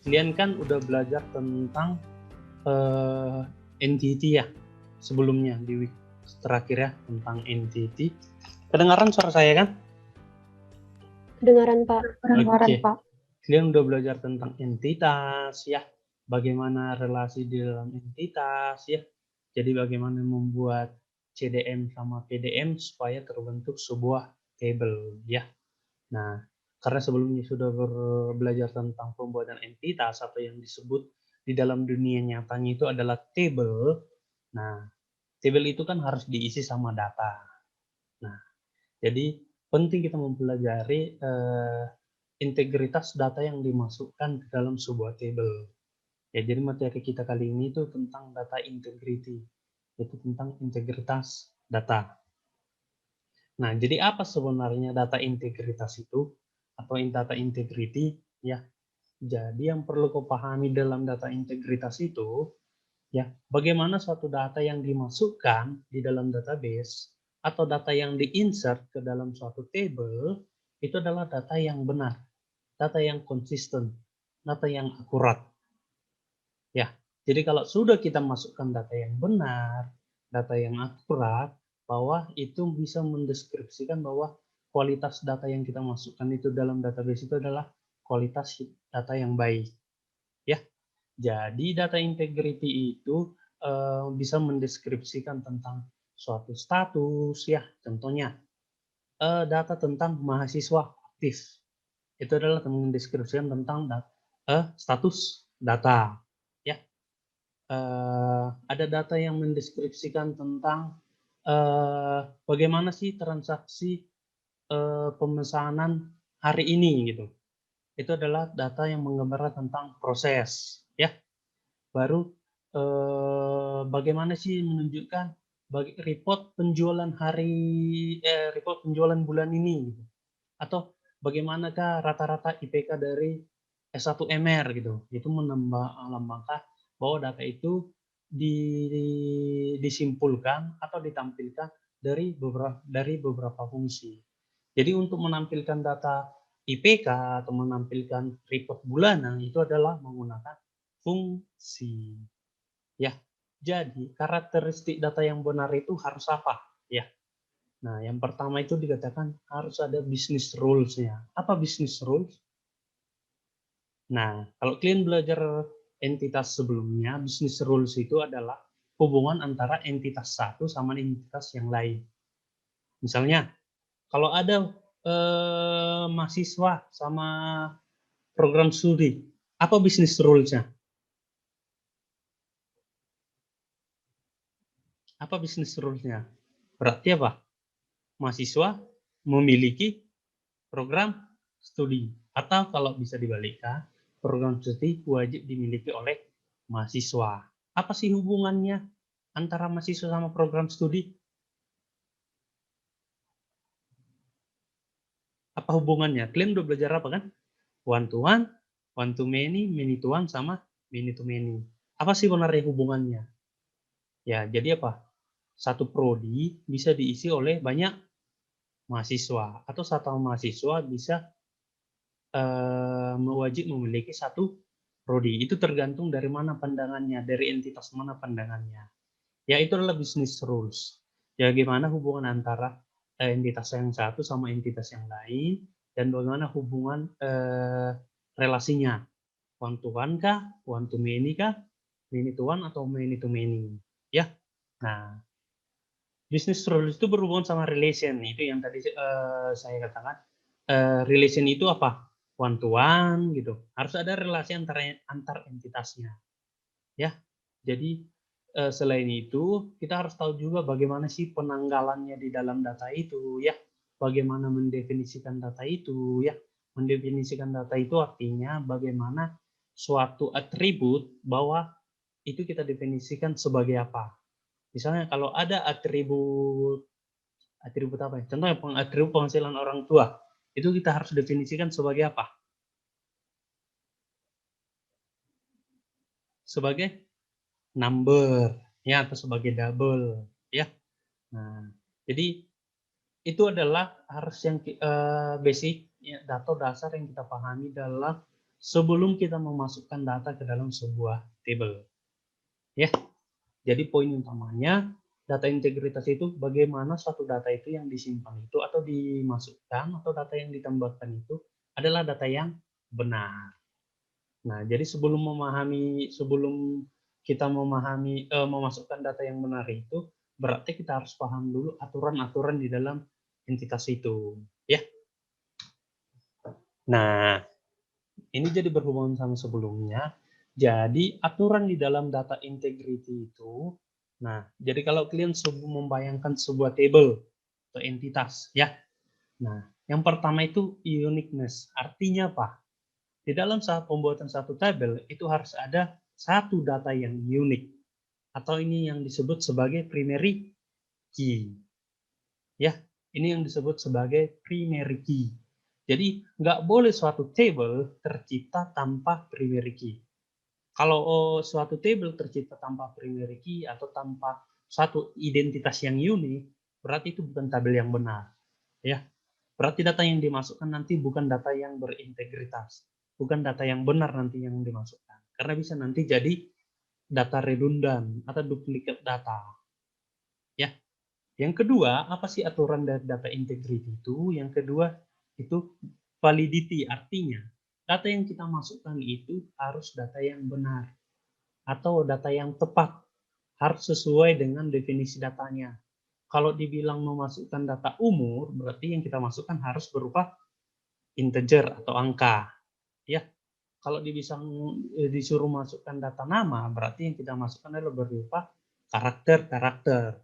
Kalian kan udah belajar tentang entity ya sebelumnya di week terakhir ya, tentang entity. Kedengaran suara saya kan? Kedengaran, Pak. Oke. Kalian udah belajar tentang entitas ya, bagaimana relasi di dalam entitas ya. Jadi bagaimana membuat CDM sama PDM supaya terbentuk sebuah table ya. Nah, karena sebelumnya sudah belajar tentang pembuatan entitas atau yang disebut di dalam dunia nyatanya itu adalah table. Nah, table itu kan harus diisi sama data. Nah, jadi penting kita mempelajari integritas data yang dimasukkan ke dalam sebuah table. Ya, jadi materi kita kali ini itu tentang data integrity, yaitu tentang integritas data. Nah, jadi apa sebenarnya data integritas itu atau data integrity ya? Jadi yang perlu kau pahami dalam data integritas itu ya, bagaimana suatu data yang dimasukkan di dalam database atau data yang diinsert ke dalam suatu table itu adalah data yang benar, data yang konsisten, data yang akurat. Ya, jadi kalau sudah kita masukkan data yang benar, data yang akurat, bahwa itu bisa mendeskripsikan bahwa kualitas data yang kita masukkan itu dalam database itu adalah kualitas data yang baik. Ya, jadi data integrity itu bisa mendeskripsikan tentang suatu status ya, contohnya data tentang mahasiswa aktif. Itu adalah mendeskripsikan tentang status data. Ya, ada data yang mendeskripsikan tentang bagaimana sih transaksi pemesanan hari ini gitu. Itu adalah data yang menggambarkan tentang proses ya. Baru bagaimana sih menunjukkan report penjualan report penjualan bulan ini gitu. Atau bagaimanakah rata-rata IPK dari S1MR gitu. Itu melambangkan bahwa data itu disimpulkan atau ditampilkan dari beberapa fungsi. Jadi untuk menampilkan data IPK atau menampilkan report bulanan itu adalah menggunakan fungsi. Ya, jadi karakteristik data yang benar itu harus apa? Ya, nah yang pertama itu dikatakan harus ada business rules-nya. Apa business rules? Nah, kalau kalian belajar entitas sebelumnya, business rules itu adalah hubungan antara entitas satu sama entitas yang lain. Misalnya, kalau ada mahasiswa sama program studi, apa business rules-nya? Apa business rules-nya? Berarti apa? Mahasiswa memiliki program studi. Atau kalau bisa dibalikkan, program studi wajib dimiliki oleh mahasiswa. Apa sih hubungannya antara mahasiswa sama program studi? Apa hubungannya? Kalian udah belajar apa kan? One to one to many to one, sama many to many. Apa sih sebenarnya hubungannya? Ya, jadi apa? Satu prodi bisa diisi oleh banyak mahasiswa, atau satu mahasiswa bisa wajib memiliki satu prodi. Itu tergantung dari mana pandangannya, dari entitas mana pandangannya. Ya, itu adalah business rules. Ya, bagaimana hubungan antara entitas yang satu sama entitas yang lain, dan bagaimana hubungan relasinya. One to one kah? One to many kah? Many to one atau many to many? Ya. Nah, business rules itu berhubungan sama relation. Itu yang tadi saya katakan. Relation itu apa? One to one gitu. Harus ada relasi antar entitasnya. Ya. Jadi selain itu kita harus tahu juga bagaimana sih penanggalannya di dalam data itu ya. Bagaimana mendefinisikan data itu ya. Mendefinisikan data itu artinya bagaimana suatu atribut bahwa itu kita definisikan sebagai apa. Misalnya kalau ada atribut atribut apa ya? Contohnya atribut penghasilan orang tua. Itu kita harus definisikan sebagai apa? Sebagai number ya, atau sebagai double ya. Nah, jadi itu adalah harus yang basic ya, atau dasar yang kita pahami dalam sebelum kita memasukkan data ke dalam sebuah table. Ya, jadi poin utamanya data integritas itu bagaimana suatu data itu yang disimpan itu atau dimasukkan atau data yang ditambahkan itu adalah data yang benar. Nah, jadi sebelum kita memasukkan data yang benar itu, berarti kita harus paham dulu aturan-aturan di dalam entitas itu, ya. Nah, ini jadi berhubungan sama sebelumnya. Jadi aturan di dalam data integrity itu, nah, jadi kalau kalian membayangkan sebuah table atau entitas, ya. Nah, yang pertama itu uniqueness. Artinya apa? Di dalam saat pembuatan satu tabel itu harus ada satu data yang unik atau ini yang disebut sebagai primary key. Ya, ini yang disebut sebagai primary key. Jadi nggak boleh suatu table tercipta tanpa primary key. Kalau suatu table tercipta tanpa primary key atau tanpa satu identitas yang unik, berarti itu bukan tabel yang benar. Ya, berarti data yang dimasukkan nanti bukan data yang berintegritas, bukan data yang benar nanti yang dimasukkan. Karena bisa nanti jadi data redundan atau duplikat data. Ya. Yang kedua, apa sih aturan dari data integrity itu? Yang kedua itu validity, artinya data yang kita masukkan itu harus data yang benar atau data yang tepat, harus sesuai dengan definisi datanya. Kalau dibilang memasukkan data umur, berarti yang kita masukkan harus berupa integer atau angka. Ya, kalau disuruh masukkan data nama, berarti yang kita masukkan adalah berupa karakter-karakter.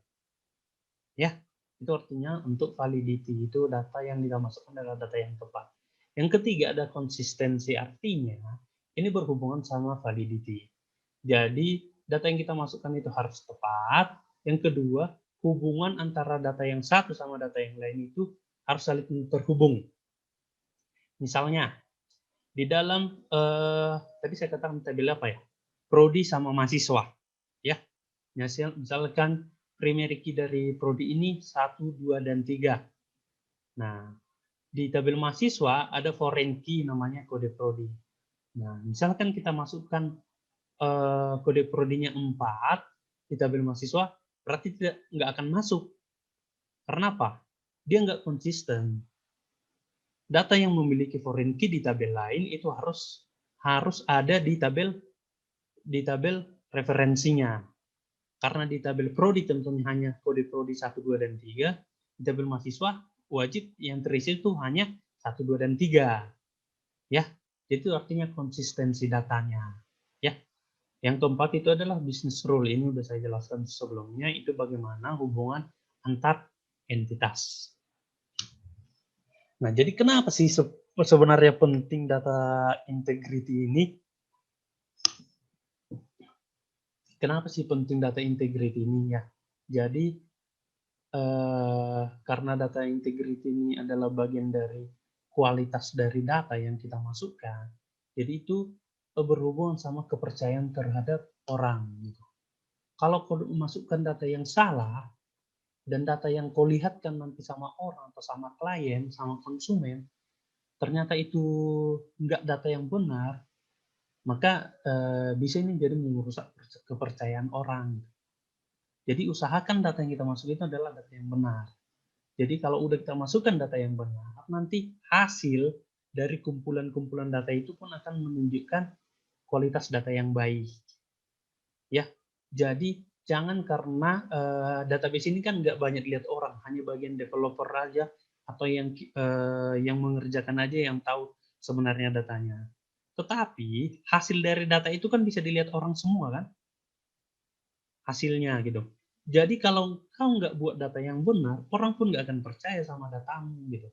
Ya, itu artinya untuk validity itu data yang kita masukkan adalah data yang tepat. Yang ketiga ada konsistensi, artinya ini berhubungan sama validity. Jadi data yang kita masukkan itu harus tepat. Yang kedua, hubungan antara data yang satu sama data yang lain itu harus saling terhubung. Misalnya di dalam tadi saya katakan tabel apa ya? Prodi sama mahasiswa. Ya. Misalkan primary key dari prodi ini 1, 2, dan 3. Nah, di tabel mahasiswa ada foreign key namanya kode prodi. Nah, misalkan kita masukkan kode prodinya 4 di tabel mahasiswa, berarti nggak akan masuk. Karena apa? Dia nggak konsisten. Data yang memiliki foreign key di tabel lain itu harus ada di tabel referensinya. Karena di tabel prodi tentunya hanya kode prodi 1, 2, dan 3, di tabel mahasiswa wajib yang terisi itu hanya 1, 2, dan 3. Ya, itu artinya konsistensi datanya. Ya. Yang keempat itu adalah business rule. Ini sudah saya jelaskan sebelumnya, itu bagaimana hubungan antar entitas. Nah, jadi kenapa sih sebenarnya penting data integrity ini? Kenapa sih penting data integrity ini ya? Jadi karena data integrity ini adalah bagian dari kualitas dari data yang kita masukkan, jadi itu berhubungan sama kepercayaan terhadap orang. Gitu. Kalau kau masukkan data yang salah dan data yang kau lihatkan nanti sama orang atau sama klien, sama konsumen, ternyata itu enggak data yang benar, maka bisa ini jadi merusak kepercayaan orang. Jadi usahakan data yang kita masuk itu adalah data yang benar. Jadi kalau udah kita masukkan data yang benar, nanti hasil dari kumpulan-kumpulan data itu pun akan menunjukkan kualitas data yang baik. Ya, jadi jangan karena database ini kan nggak banyak lihat orang, hanya bagian developer aja atau yang mengerjakan aja yang tahu sebenarnya datanya. Tetapi hasil dari data itu kan bisa dilihat orang semua kan, hasilnya gitu. Jadi kalau kau nggak buat data yang benar, orang pun nggak akan percaya sama datamu gitu.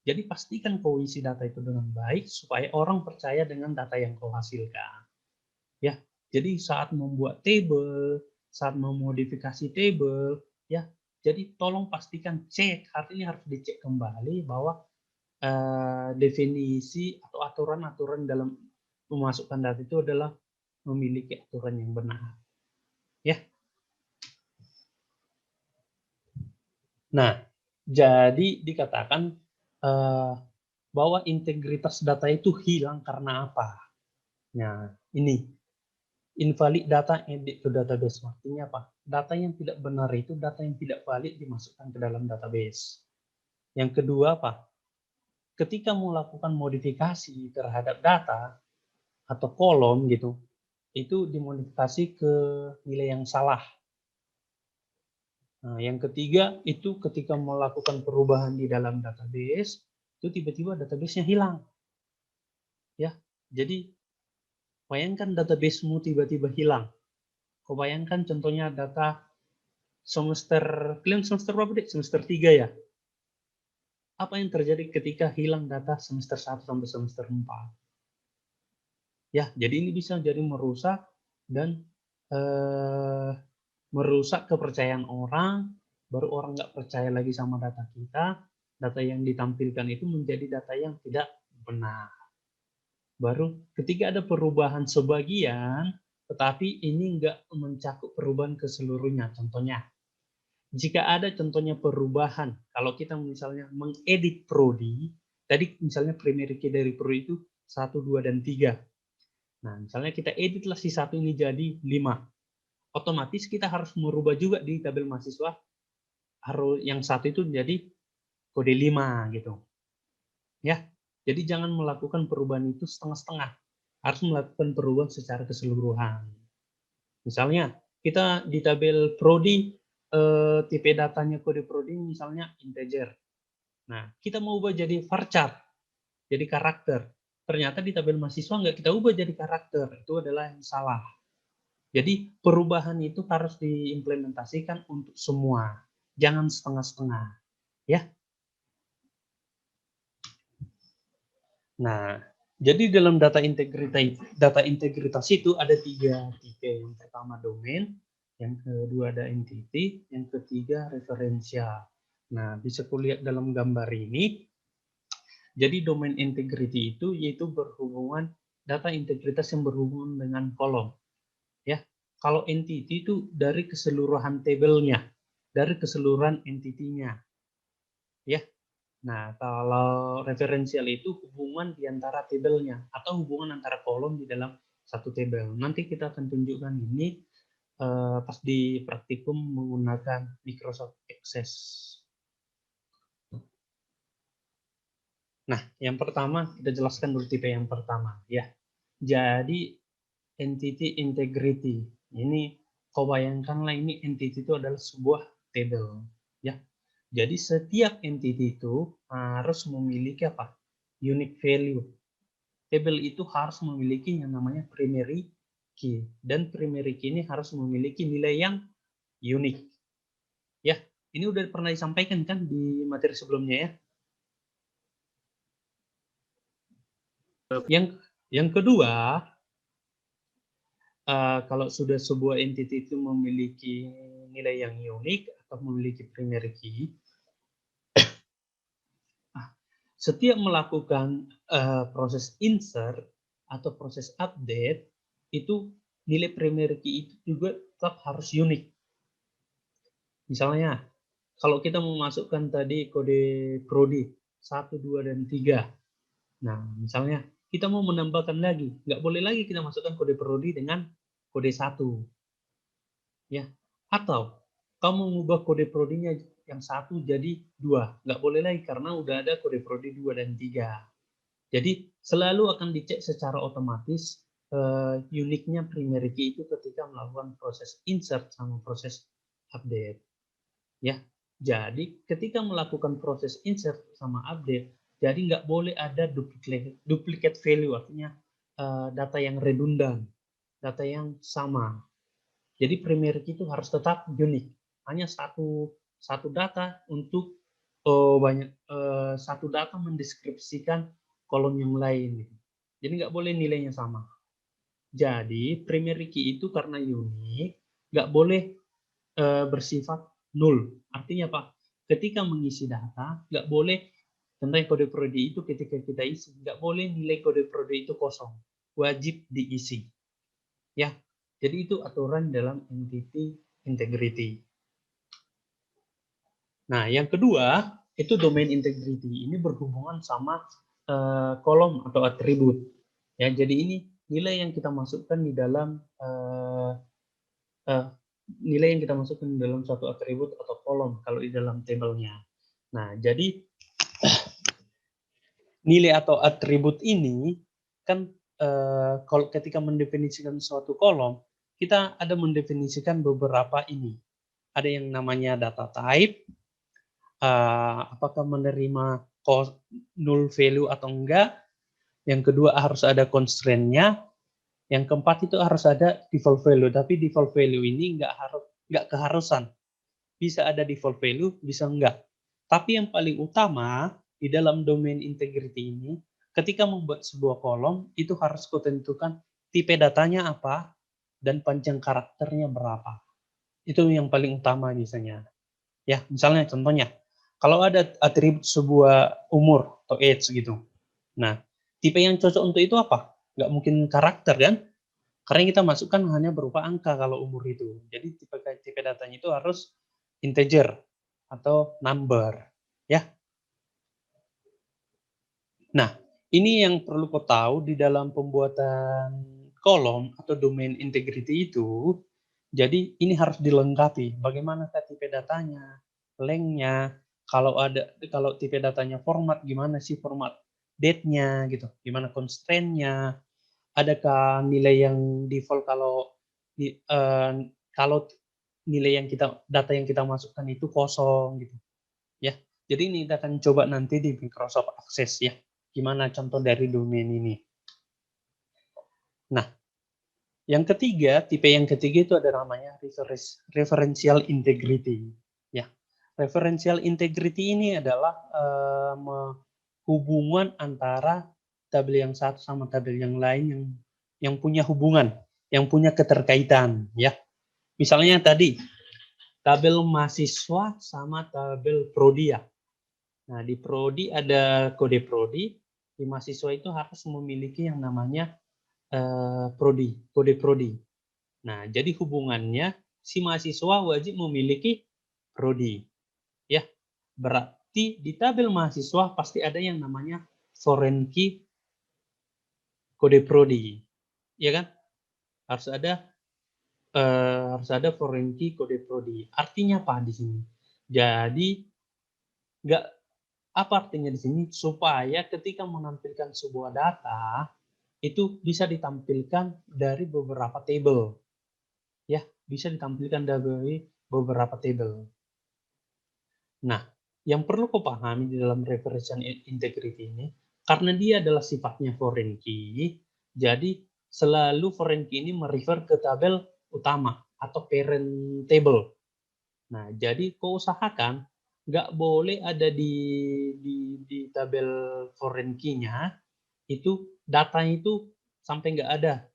Jadi pastikan kau isi data itu dengan baik supaya orang percaya dengan data yang kau hasilkan. Ya, jadi saat membuat table, saat memodifikasi table, ya, jadi tolong pastikan cek, artinya harus dicek kembali bahwa definisi atau aturan-aturan dalam memasukkan data itu adalah memiliki aturan yang benar. Ya. Nah, jadi dikatakan bahwa integritas data itu hilang karena apa? Nah, ini invalid data edit to database. Artinya apa? Data yang tidak benar itu data yang tidak valid dimasukkan ke dalam database. Yang kedua apa? Ketika melakukan modifikasi terhadap data atau kolom gitu, itu dimodifikasi ke nilai yang salah. Nah, yang ketiga itu ketika melakukan perubahan di dalam database, itu tiba-tiba database-nya hilang. Ya, jadi bayangkan database-mu tiba-tiba hilang. Kau bayangkan contohnya data semester, kalian semester berapa deh? Semester 3 ya? Apa yang terjadi ketika hilang data semester 1 sampai semester 4? Ya, jadi ini bisa jadi merusak dan merusak kepercayaan orang, baru orang nggak percaya lagi sama data kita, data yang ditampilkan itu menjadi data yang tidak benar. Baru ketika ada perubahan sebagian, tetapi ini nggak mencakup perubahan keseluruhnya. Contohnya, jika ada contohnya perubahan, kalau kita misalnya mengedit prodi, tadi misalnya primary key dari prodi itu 1, 2, dan 3. Nah, misalnya kita editlah si 1 ini jadi 5. Otomatis kita harus merubah juga di tabel mahasiswa, harus yang 1 itu jadi kode 5 gitu. Ya, jadi jangan melakukan perubahan itu setengah-setengah. Harus melakukan perubahan secara keseluruhan. Misalnya, kita di tabel prodi, tipe datanya kode prodi misalnya integer. Nah, kita mau ubah jadi varchar, jadi karakter. Ternyata di tabel mahasiswa nggak kita ubah jadi karakter. Itu adalah yang salah. Jadi perubahan itu harus diimplementasikan untuk semua. Jangan setengah-setengah. Ya. Nah, jadi dalam data integritas itu ada 3 tipe. Yang pertama domain, yang kedua ada entity, yang ketiga referensial. Nah, bisa kulihat dalam gambar ini. Jadi domain integrity itu yaitu berhubungan data integritas yang berhubungan dengan kolom. Ya, kalau entity itu dari keseluruhan tabelnya, dari keseluruhan entitinya. Ya, nah, kalau referensial itu hubungan di antara tabelnya atau hubungan antara kolom di dalam satu tabel. Nanti kita akan tunjukkan ini pas di praktikum menggunakan Microsoft Access. Nah, yang pertama kita jelaskan dulu tipe yang pertama ya. Jadi entity integrity. Ini kau bayangkanlah ini entity itu adalah sebuah table ya. Jadi setiap entity itu harus memiliki apa? Unique value. Table itu harus memiliki yang namanya primary key dan primary key ini harus memiliki nilai yang unik. Ya, ini udah pernah disampaikan kan di materi sebelumnya ya. Yang kedua, kalau sudah sebuah entity itu memiliki nilai yang unik atau memiliki primary key, setiap melakukan proses insert atau proses update itu nilai primary key itu juga tetap harus unik. Misalnya, kalau kita memasukkan tadi kode prodi 1, 2, dan 3. Nah, misalnya kita mau menambahkan lagi, nggak boleh lagi kita masukkan kode prodi dengan kode 1. Ya, atau kamu mengubah kode prodinya yang 1 jadi 2. Nggak boleh lagi karena udah ada kode prodi 2 dan 3. Jadi selalu akan dicek secara otomatis uniknya primary key itu ketika melakukan proses insert sama proses update. Ya, jadi ketika melakukan proses insert sama update, jadi nggak boleh ada duplicate value, artinya data yang redundan, data yang sama. Jadi primary key itu harus tetap unik. Hanya satu data untuk satu data mendeskripsikan kolom yang lain. Jadi nggak boleh nilainya sama. Jadi primary key itu karena unik, nggak boleh bersifat null. Artinya apa? Ketika mengisi data, nggak boleh contohnya kode prodi itu ketika kita isi, nggak boleh nilai kode prodi itu kosong. Wajib diisi. Ya, jadi itu aturan dalam entity integrity. Nah, yang kedua itu domain integrity. Ini berhubungan sama kolom atau atribut. Ya, jadi ini nilai yang kita masukkan di dalam nilai yang kita masukkan di dalam suatu atribut atau kolom kalau di dalam tabelnya. Nah, jadi nilai atau atribut ini kan kalau ketika mendefinisikan suatu kolom, kita ada mendefinisikan beberapa ini. Ada yang namanya data type, apakah menerima null value atau enggak. Yang kedua harus ada constraint-nya. Yang keempat itu harus ada default value. Tapi default value ini nggak keharusan. Bisa ada default value, bisa enggak. Tapi yang paling utama di dalam domain integrity ini, ketika membuat sebuah kolom, itu harus kutentukan tipe datanya apa dan panjang karakternya berapa. Itu yang paling utama biasanya. Ya, misalnya contohnya, kalau ada atribut sebuah umur atau age gitu. Nah, tipe yang cocok untuk itu apa? Nggak mungkin karakter kan? Karena kita masukkan hanya berupa angka kalau umur itu. Jadi tipe datanya itu harus integer atau number, ya. Nah, ini yang perlu kau tahu di dalam pembuatan kolom atau domain integrity itu. Jadi ini harus dilengkapi. Bagaimana tipe datanya, length-nya, kalau tipe datanya format, gimana sih format date-nya gitu, gimana constraint-nya, adakah nilai yang default kalau nilai yang data yang kita masukkan itu kosong gitu ya. Jadi ini kita akan coba nanti di Microsoft Access ya, gimana contoh dari domain ini. Nah, tipe yang ketiga itu ada namanya referential integrity ya. Referential integrity ini adalah hubungan antara tabel yang satu sama tabel yang lain yang punya hubungan, yang punya keterkaitan ya. Misalnya tadi tabel mahasiswa sama tabel prodi ya. Nah, di prodi ada kode prodi, di mahasiswa itu harus memiliki yang namanya prodi, kode prodi. Nah, jadi hubungannya si mahasiswa wajib memiliki prodi. Ya. Berarti di tabel mahasiswa pasti ada yang namanya foreign key kode prodi. Ya kan? Harus ada foreign key kode prodi. Artinya apa di sini? Jadi nggak apa artinya di sini? Supaya ketika menampilkan sebuah data itu bisa ditampilkan dari beberapa table. Ya, bisa ditampilkan dari beberapa table. Nah, yang perlu kau pahami di dalam referential integrity ini, karena dia adalah sifatnya foreign key, jadi selalu foreign key ini merefer ke tabel utama atau parent table. Nah, jadi kau usahakan nggak boleh ada di tabel foreign key-nya itu datanya itu sampai nggak ada.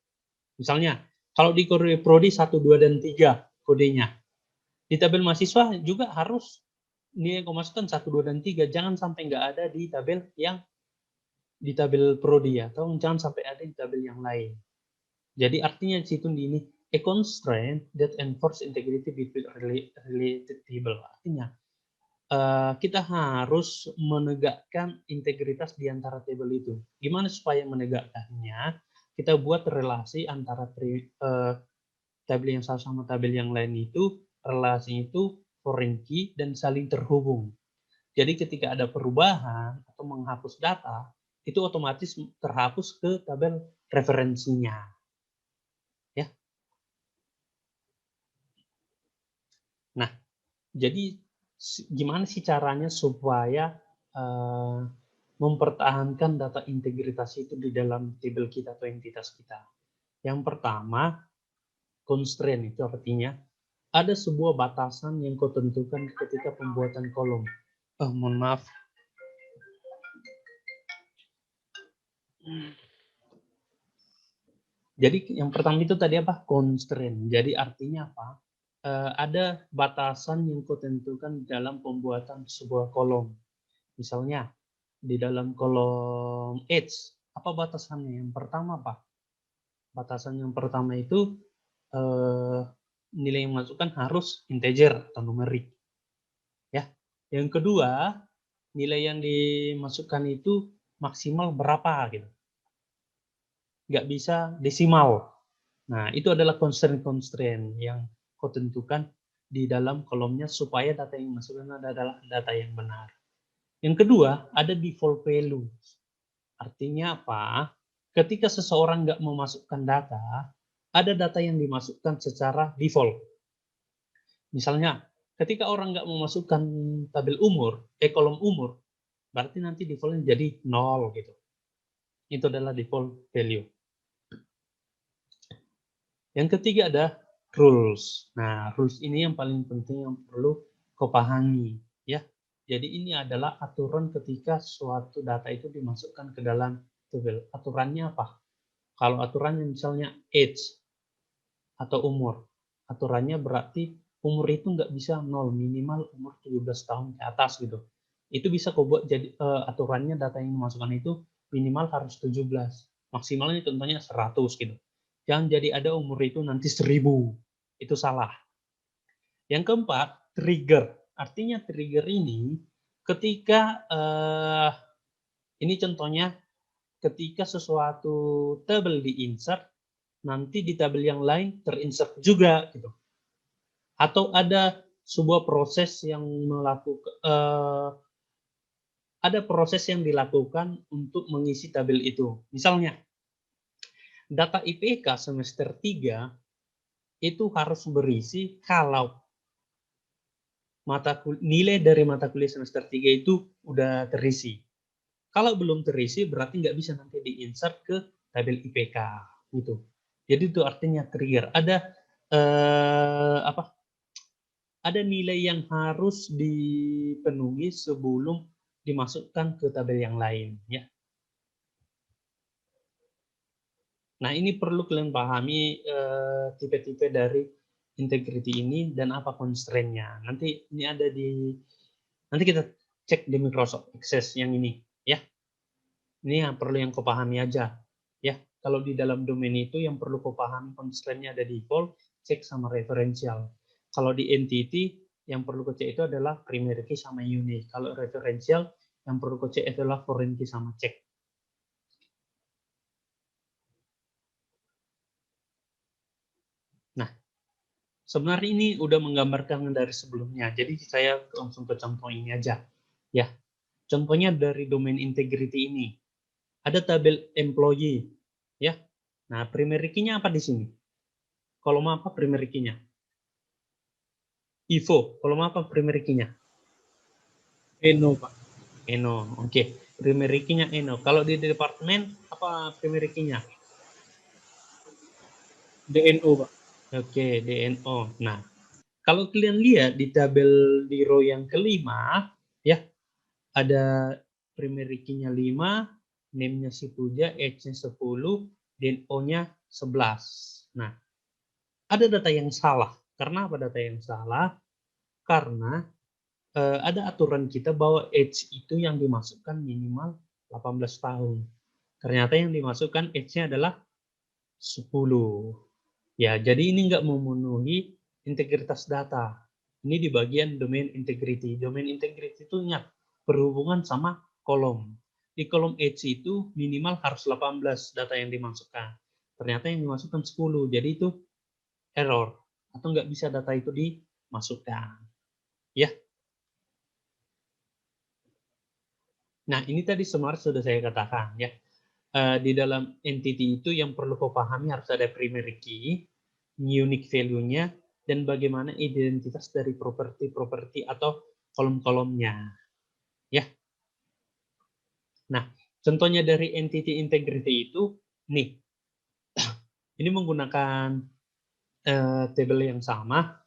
Misalnya, kalau di kode prodi 1, 2, dan 3 kodenya. Di tabel mahasiswa juga harus nilai yang kau masukkan 1, 2, dan 3. Jangan sampai nggak ada di tabel prodi atau jangan sampai ada di tabel yang lain. Jadi artinya di situ ini a constraint that enforce integrity between related table. Artinya kita harus menegakkan integritas di antara table itu. Gimana supaya menegakkannya? Kita buat relasi antara tabel yang satu sama tabel yang lain itu, relasi itu foreign key dan saling terhubung. Jadi ketika ada perubahan atau menghapus data, itu otomatis terhapus ke tabel referensinya. Ya. Nah, jadi gimana sih caranya supaya mempertahankan data integritas itu di dalam tabel kita atau entitas kita? Yang pertama, constraint itu artinya ada sebuah batasan yang kau tentukan ketika pembuatan kolom. Mohon maaf. Jadi yang pertama itu tadi apa? Constraint. Jadi artinya apa? Ada batasan yang kau tentukan dalam pembuatan sebuah kolom. Misalnya di dalam kolom age, apa batasannya? Yang pertama apa? Batasan yang pertama itu nilai yang masukkan harus integer atau numerik. Ya. Yang kedua, nilai yang dimasukkan itu maksimal berapa gitu. Nggak bisa desimal. Nah, itu adalah constraint-constraint yang kau tentukan di dalam kolomnya supaya data yang dimasukkan adalah data yang benar. Yang kedua, ada default value. Artinya apa? Ketika seseorang nggak memasukkan data, ada data yang dimasukkan secara default. Misalnya, ketika orang nggak memasukkan tabel umur, kolom umur, berarti nanti defaultnya jadi 0 gitu. Itu adalah default value. Yang ketiga ada rules. Nah, rules ini yang paling penting yang perlu kau pahami, ya. Jadi ini adalah aturan ketika suatu data itu dimasukkan ke dalam tabel. Aturannya apa? Kalau aturannya misalnya age atau umur, aturannya berarti umur itu nggak bisa 0, minimal umur 17 tahun ke atas gitu. Itu bisa kau buat jadi aturannya data yang dimasukkan itu minimal harus 17, maksimalnya contohnya 100 gitu. Jangan jadi ada umur itu nanti 1000, itu salah. Yang keempat, trigger. Artinya trigger ini ketika ini contohnya ketika sesuatu tabel di-insert, nanti di tabel yang lain terinsert juga gitu. Atau ada sebuah proses yang ada proses yang dilakukan untuk mengisi tabel itu. Misalnya, data IPK semester 3 itu harus berisi kalau nilai dari mata kuliah semester 3 itu udah terisi. Kalau belum terisi berarti nggak bisa nanti di-insert ke tabel IPK gitu. Jadi itu artinya trigger. Ada nilai yang harus dipenuhi sebelum dimasukkan ke tabel yang lain, ya. Nah, ini perlu kalian pahami tipe-tipe dari integrity ini dan apa constraint-nya. Nanti kita cek di Microsoft Access yang ini, ya. Ini yang perlu yang kau pahami aja, ya. Kalau di dalam domain itu yang perlu kau pahami constraint-nya ada default, cek sama referential. Kalau di entity yang perlu kau cek itu adalah primary key sama unique. Kalau referential yang perlu kau cek adalah foreign key sama check. Nah, sebenarnya ini udah menggambarkan dari sebelumnya. Jadi saya langsung ke contoh ini aja, ya. Contohnya dari domain integrity ini. Ada tabel employee, ya. Nah, primary key-nya apa di sini? Kolom apa primary key-nya? Ivo, kolom apa primary key-nya? Eno, Pak. Eno, oke. Primary key-nya Eno. Kalau di departemen, apa primary key-nya? DNO, Pak. Oke, DNO. Nah, kalau kalian lihat di tabel di row yang kelima, ya, ada primary key-nya 5, name-nya si Puja, age-nya 10, DNO-nya 11. Nah, ada data yang salah. Karena apa data yang salah? Karena ada aturan kita bahwa age itu yang dimasukkan minimal 18 tahun. Ternyata yang dimasukkan age-nya adalah 10. Ya, jadi ini nggak memenuhi integritas data. Ini di bagian domain integrity. Domain integrity itu ingat, berhubungan sama kolom. Di kolom age itu minimal harus 18 data yang dimasukkan. Ternyata yang dimasukkan 10, jadi itu error. Atau nggak bisa data itu dimasukkan. Ya. Nah, ini tadi sebenarnya sudah saya katakan, ya. Di dalam entity itu yang perlu kau pahami harus ada primary key, unique value-nya, dan bagaimana identitas dari properti-properti atau kolom-kolomnya. Ya. Nah, contohnya dari entity integrity itu, nih, ini menggunakan table yang sama.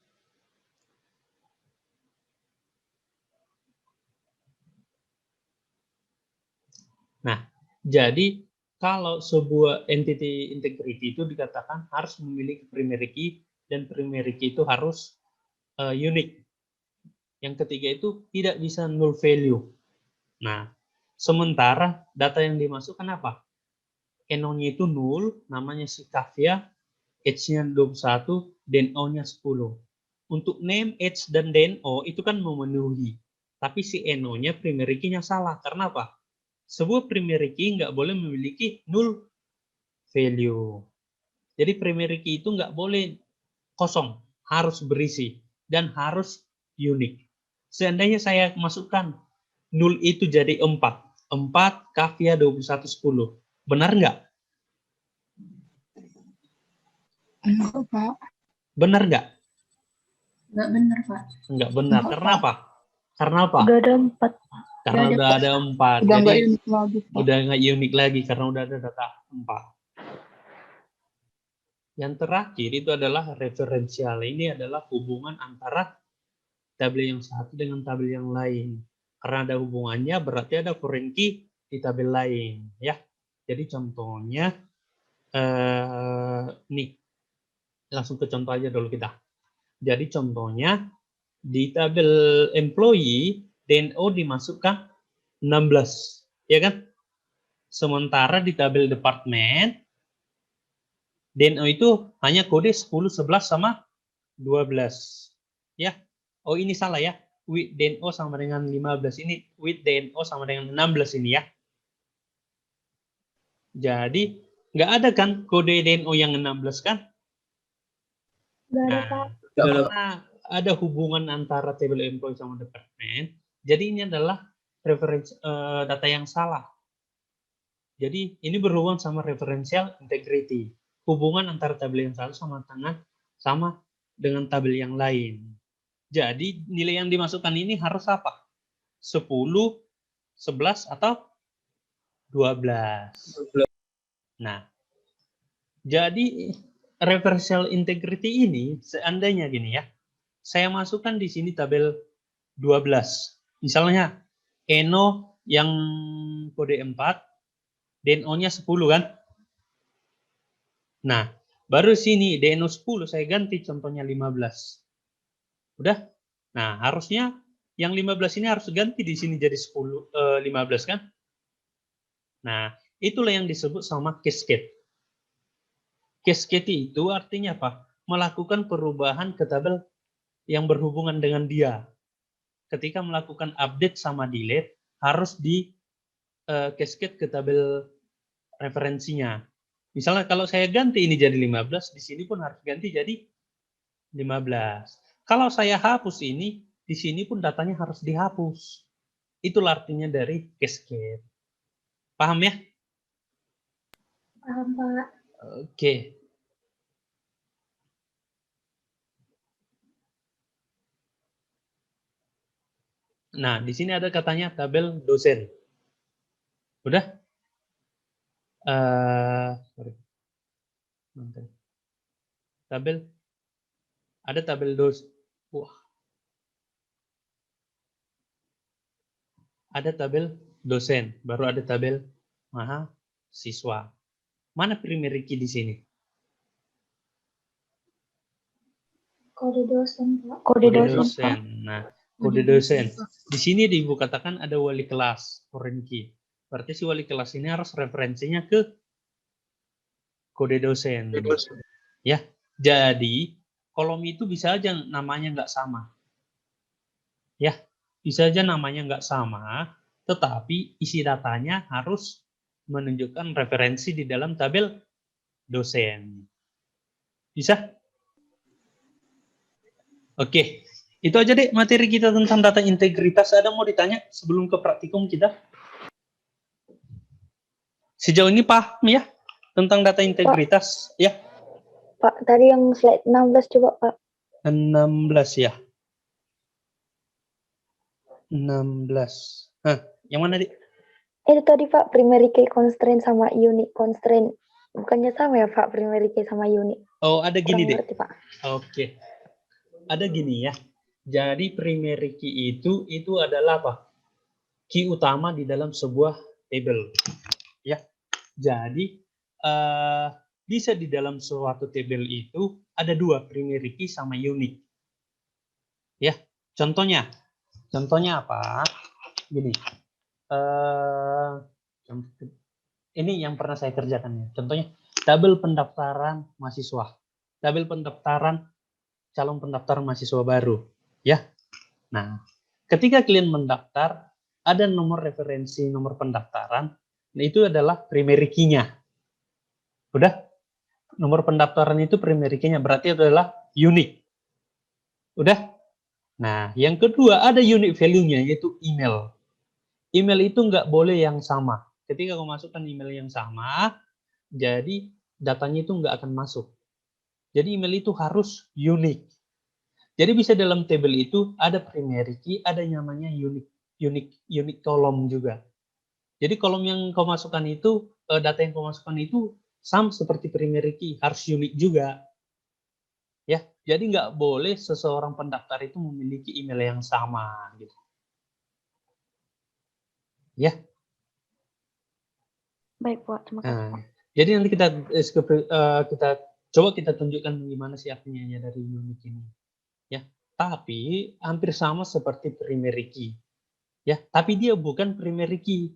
Nah, jadi kalau sebuah entity integrity itu dikatakan harus memiliki primary key, dan primary key itu harus unique. Yang ketiga itu tidak bisa null value. Nah, sementara data yang dimasukkan apa? Eno-nya itu null, namanya si Kavya, age-nya 21, DNO-nya 10. Untuk name, age, dan DNO itu kan memenuhi. Tapi si Eno-nya primary key-nya salah. Karena apa? sebuah primary key nggak boleh memiliki null value. Jadi primary key itu nggak boleh kosong, harus berisi dan harus unik. Seandainya saya masukkan null itu jadi 4 kafia 2110. Benar nggak? Enggak, Pak. Benar nggak? Enggak benar, Pak. Nggak benar. Enggak, Karena Pak. apa? Karena apa? Udah ada 4. Karena Udah ada, udah Pak. ada 4. Udah enggak Jadi unik lagi, Pak. udah nggak unik lagi karena udah ada data 4. Yang terakhir itu adalah referensial. Ini adalah hubungan antara tabel yang satu dengan tabel yang lain. Karena ada hubungannya berarti ada foreign key di tabel lain, ya. Jadi contohnya nih, langsung ke contoh aja dulu kita. Jadi contohnya di tabel employee DNO dimasukkan 16, ya kan? Sementara di tabel departemen DNO itu hanya kode 10, 11 sama 12. Ya. Oh, ini salah ya. With DNO sama dengan 15 ini, with DNO sama dengan 16 ini ya. Jadi nggak ada kan kode DNO yang 16 kan? Udah ada, Nah, Pak. karena ada hubungan antara table employee sama departemen, jadi ini adalah reference data yang salah. Jadi ini berhubungan sama referential integrity, hubungan antara tabel yang satu sama dengan tabel yang lain. Jadi nilai yang dimasukkan ini harus apa? 10, 11 atau 12. Nah, jadi referential integrity ini seandainya gini ya, saya masukkan di sini tabel 12. Misalnya Eno yang kode 4, DNO-nya 10 kan? Nah, baru sini DNO 10 saya ganti contohnya 15. Udah? Nah, harusnya yang 15 ini harus ganti di sini jadi 15 kan? Nah, itulah yang disebut sama cascade. Cascade itu artinya apa? Melakukan perubahan ke tabel yang berhubungan dengan dia. Ketika melakukan update sama delete, harus di cascade ke tabel referensinya. Misalnya kalau saya ganti ini jadi 15, di sini pun harus ganti jadi 15. Kalau saya hapus ini, di sini pun datanya harus dihapus. Itulah artinya dari cascade. Paham ya? Paham, Pak. Oke. Nah, di sini ada katanya tabel dosen. Udah? Sorry. Tabel. Ada tabel dosen. Wah. Ada tabel dosen, baru ada tabel mahasiswa. Mana primary key di sini? Kode dosen, Pak. Kode dosen, Pak. Nah, kode dosen. Di sini di ibu katakan ada wali kelas, foreign key. Berarti si wali kelas ini harus referensinya ke kode dosen. Ya, jadi kolom itu bisa aja namanya nggak sama. Ya, bisa aja namanya nggak sama, tetapi isi datanya harus menunjukkan referensi di dalam tabel dosen. Bisa? Oke, itu aja deh materi kita tentang data integritas. Ada mau ditanya sebelum ke praktikum kita? Sejauh ini paham ya tentang data integritas? Ya. Pak, tadi yang slide 16 coba, Pak. 16 ya. 16. Hah, yang mana, Dik? Itu tadi, Pak, primary key constraint sama unique constraint. Bukannya sama ya, Pak, primary key sama unique? Oh, ada gini, Kurang Dik. ngerti, Pak. Oke. Ada gini ya. Jadi primary key itu adalah apa? Key utama di dalam sebuah table. Ya. Jadi bisa di dalam suatu table itu ada dua, primary key sama unique. Ya. Contohnya apa? Gini. Ini yang pernah saya kerjakan ya. Contohnya tabel pendaftaran mahasiswa. Tabel pendaftaran calon pendaftar mahasiswa baru, ya. Nah, ketika kalian mendaftar, ada nomor referensi, nomor pendaftaran. Nah, itu adalah primary key-nya. Udah? Nomor pendaftaran itu primary key-nya, berarti itu adalah unique. Udah? Nah, yang kedua ada unique value-nya, yaitu email. Email itu nggak boleh yang sama. Ketika kamu masukkan email yang sama, jadi datanya itu nggak akan masuk. Jadi email itu harus unik. Jadi bisa dalam table itu ada primary key, ada namanya unique column juga. Jadi kolom yang kau masukkan itu, data yang kau masukkan itu sama seperti primary key, harus unik juga. Ya, jadi nggak boleh seseorang pendaftar itu memiliki email yang sama, gitu. Ya. Baik, Pak. Terima kasih, Pak. Nah, jadi nanti kita coba kita tunjukkan gimana sih artinya dari unique ini. Ya, tapi hampir sama seperti primary key. Ya, tapi dia bukan primary key.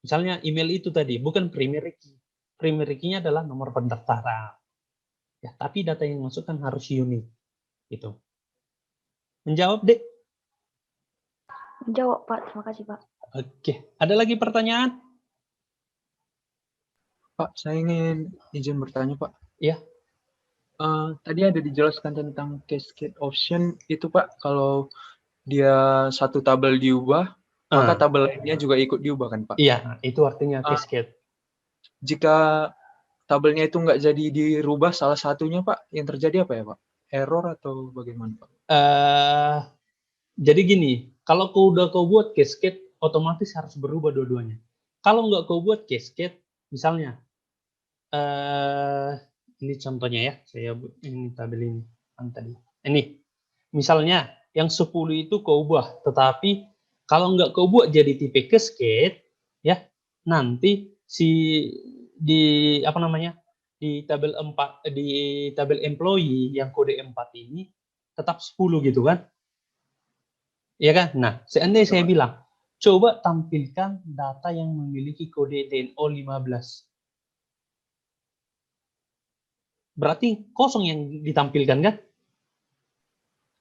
Misalnya email itu tadi bukan primary key. Primary key-nya adalah nomor pendaftaran. Ya, tapi data yang masukkan harus unik. Gitu. Menjawab, Dek? Jawab, Pak. Terima kasih, Pak. Oke. Ada lagi pertanyaan? Pak, saya ingin izin bertanya, Pak. Ya. Tadi ada dijelaskan tentang cascade option itu, Pak. Kalau dia satu tabel diubah, maka tabel lainnya juga ikut diubah, kan, Pak? Iya, itu artinya cascade. Jika tabelnya itu nggak jadi dirubah salah satunya, Pak, yang terjadi apa ya, Pak? Error atau bagaimana, Pak? Jadi gini, kalau kau buat cascade, otomatis harus berubah dua-duanya. Kalau nggak kau buat cascade, misalnya, ini contohnya ya, saya ini tabel ini tadi. Ini, misalnya yang 10 itu kau ubah, tetapi kalau nggak kau buat jadi tipe cascade, ya nanti di tabel 4 di tabel employee yang kode 4 ini tetap 10 gitu kan? Ya kan? Nah, seandainya saya bilang, coba tampilkan data yang memiliki kode DNO 15. Berarti kosong yang ditampilkan kan?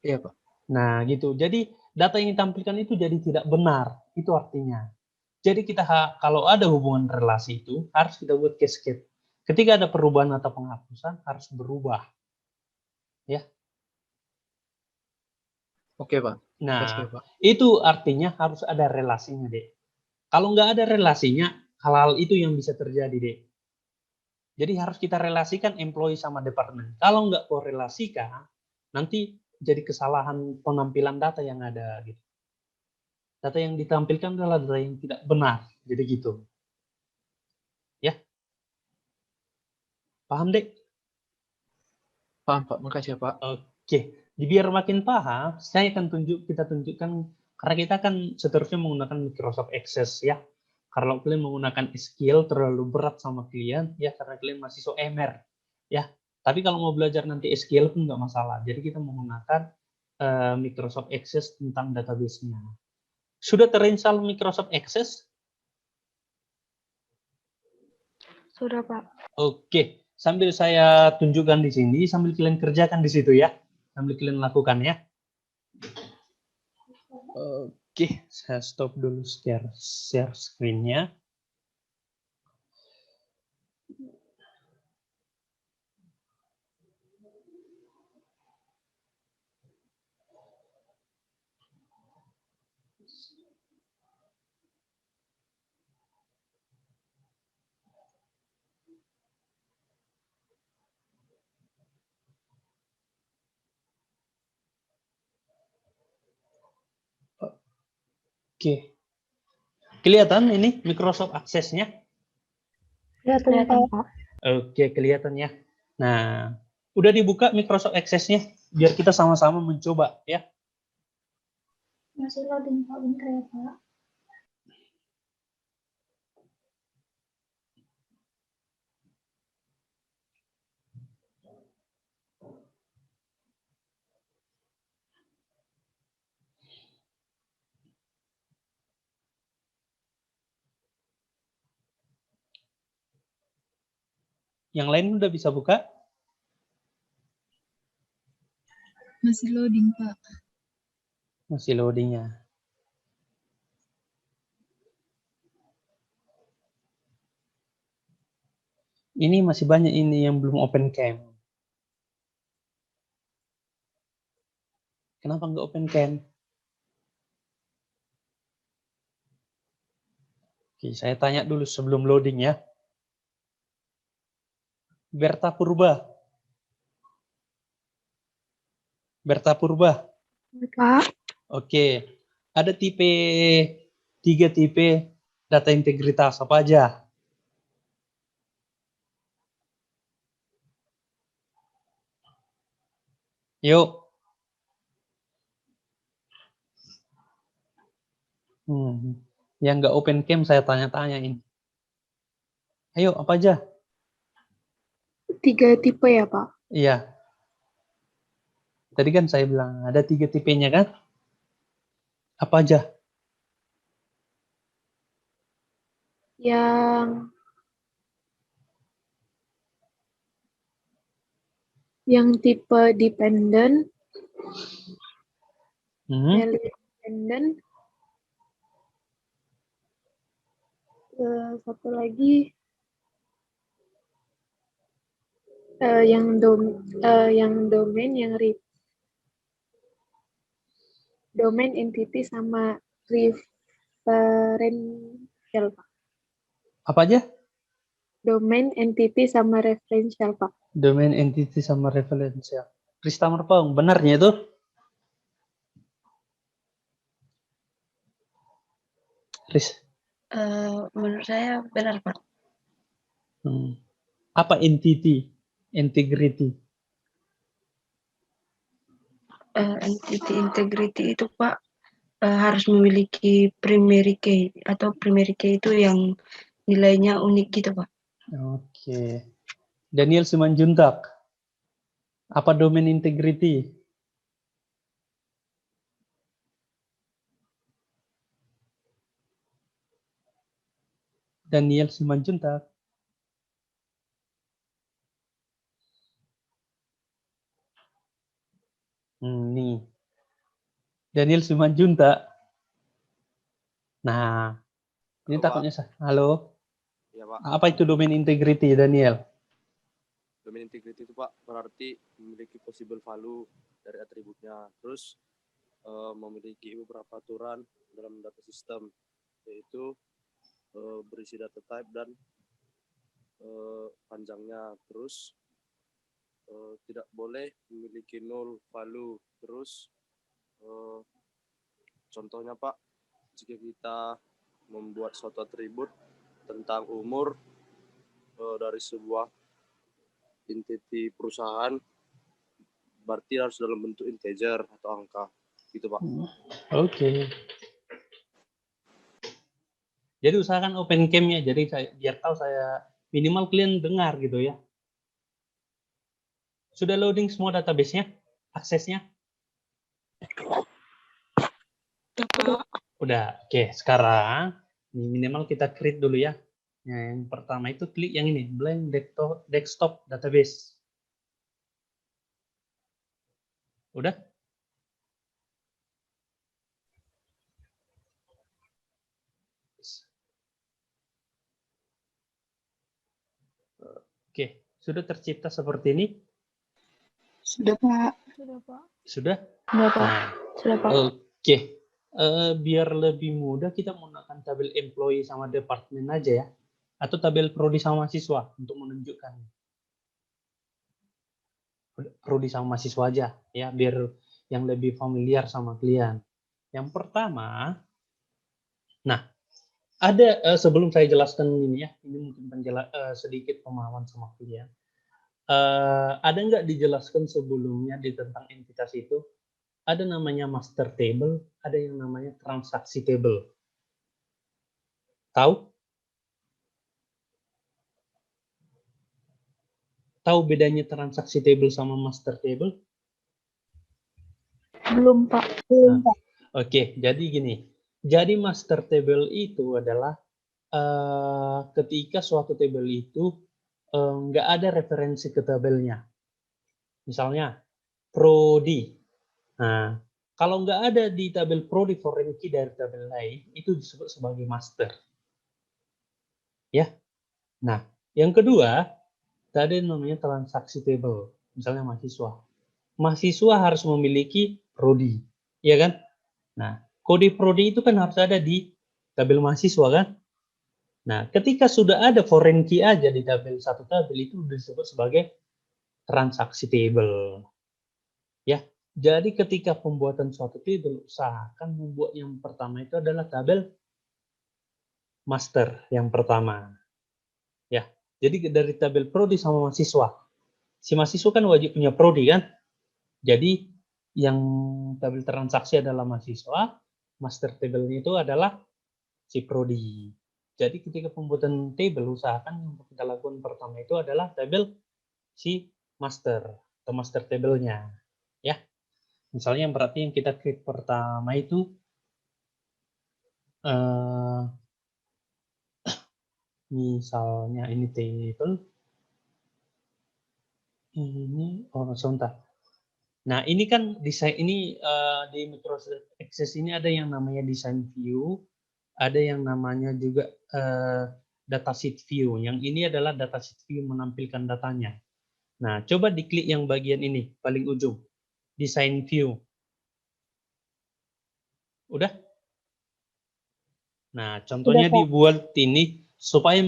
Iya, Pak. Nah, gitu. Jadi data yang ditampilkan itu jadi tidak benar. Itu artinya. Jadi kalau ada hubungan relasi itu harus kita buat cascade. Ketika ada perubahan atau penghapusan harus berubah. Ya. Oke, Pak. Nah, Kasih, Pak. itu artinya harus ada relasinya, Dek. Kalau nggak ada relasinya, hal-hal itu yang bisa terjadi, Dek. Jadi harus kita relasikan employee sama departemen. Kalau nggak korelasikan, nanti jadi kesalahan penampilan data yang ada. Gitu. Data yang ditampilkan adalah data yang tidak benar. Jadi gitu. Ya. Paham, Dek? Paham, Pak. Makasih ya, Pak. Oke. Biar makin paham, saya akan kita tunjukkan, karena kita kan seterusnya menggunakan Microsoft Access ya. Kalau kalian menggunakan SQL terlalu berat sama kalian, ya karena kalian masih so MR. Ya. Tapi kalau mau belajar nanti SQL pun nggak masalah. Jadi kita menggunakan Microsoft Access tentang database-nya. Sudah terinstall Microsoft Access? Sudah, Pak. Oke. Sambil saya tunjukkan di sini, sambil kalian kerjakan di situ ya. Sambil kalian lakukan ya. Oke, saya stop dulu share screen-nya. Oke. Kelihatan ini Microsoft Access-nya? Kelihatan, Pak. Oke, kelihatan ya. Nah, udah dibuka Microsoft Access-nya? Biar kita sama-sama mencoba ya. Masih loading Pak, bentar ya Pak. Yang lain udah bisa buka? Masih loading Pak. Masih loading ya. Ini masih banyak ini yang belum open cam. Kenapa nggak open cam? Oke, saya tanya dulu sebelum loading ya. Berta Purba. Berta Purba. Pak. Oke. Ada tiga tipe data integritas apa aja? Yuk. Yang nggak open cam saya tanya-tanyain. Ayo, apa aja? 3 tipe ya, Pak? Iya. Tadi kan saya bilang ada 3 tipenya kan? Apa aja? Yang tipe dependent, Hmm. value dependent, satu lagi yang domain, domain entity sama referential, Pak. Apa aja? Domain entity sama referential, Pak. Domain entity sama referensial. Krista Merpong, benarnya itu? Chris. Menurut saya benar, Pak. Apa entity? Integrity. Entity integrity itu, Pak, harus memiliki primary key atau primary key itu yang nilainya unik gitu, Pak. Oke. Daniel Simanjuntak. Apa domain integrity? Daniel Simanjuntak. Nih. Daniel Simanjuntak. Nah, ini Halo, takutnya sah. Halo. Ya, Pak. Apa itu domain integrity, Daniel? Domain integrity itu, Pak, berarti memiliki possible value dari atributnya. Terus memiliki beberapa aturan dalam data system, yaitu berisi data type dan panjangnya. Terus tidak boleh memiliki null value. Terus contohnya, Pak, jika kita membuat suatu atribut tentang umur dari sebuah entity perusahaan, berarti harus dalam bentuk integer atau angka, gitu, Pak. Oke. Jadi usahakan open cam-nya, jadi biar tahu saya minimal kalian dengar gitu ya. Sudah loading semua database-nya, aksesnya? Udah. Oke, sekarang minimal kita create dulu ya. Nah, yang pertama itu klik yang ini, blank desktop database. Udah? Oke, sudah tercipta seperti ini? Sudah, Pak. Sudah? Sudah, Pak. Nah, Sudah, Pak. oke. Biar lebih mudah kita menggunakan tabel employee sama departemen aja ya. Atau tabel prodi sama mahasiswa untuk menunjukkan. Prodi sama mahasiswa aja ya, biar yang lebih familiar sama kalian. Yang pertama, nah, ada sebelum saya jelaskan ini ya, ini mungkin sedikit pemahaman sama kalian. Ada nggak dijelaskan sebelumnya di tentang entitas itu? Ada namanya master table, ada yang namanya transaksi table. Tahu? Tahu bedanya transaksi table sama master table? Belum, Pak. Oke, jadi gini. Jadi master table itu adalah ketika suatu table itu nggak ada referensi ke tabelnya. Misalnya, prodi. Nah, kalau nggak ada di tabel prodi foreign key dari tabel lain, itu disebut sebagai master. Ya. Nah, yang kedua, ada yang namanya transaksi table. Misalnya mahasiswa. Mahasiswa harus memiliki prodi, ya kan? Nah, kode prodi itu kan harus ada di tabel mahasiswa kan? Nah, ketika sudah ada foreign key aja di tabel satu tabel itu disebut sebagai transaksi table. Ya, jadi ketika pembuatan suatu table, usahakan membuat yang pertama itu adalah tabel master yang pertama. Ya, jadi dari tabel prodi sama mahasiswa. Si mahasiswa kan wajib punya prodi kan? Jadi yang tabel transaksi adalah mahasiswa, master table itu adalah si prodi. Jadi ketika pembuatan table, usahakan yang kita lakukan pertama itu adalah tabel si master atau master table-nya. Ya, misalnya berarti yang kita klik pertama itu misalnya ini table ini sebentar. Nah, ini kan desain ini di Microsoft Access ini ada yang namanya design view, ada yang namanya juga datasheet view. Yang ini adalah datasheet view menampilkan datanya. Nah, coba diklik yang bagian ini paling ujung, design view. Udah? Nah, contohnya dibuat ini supaya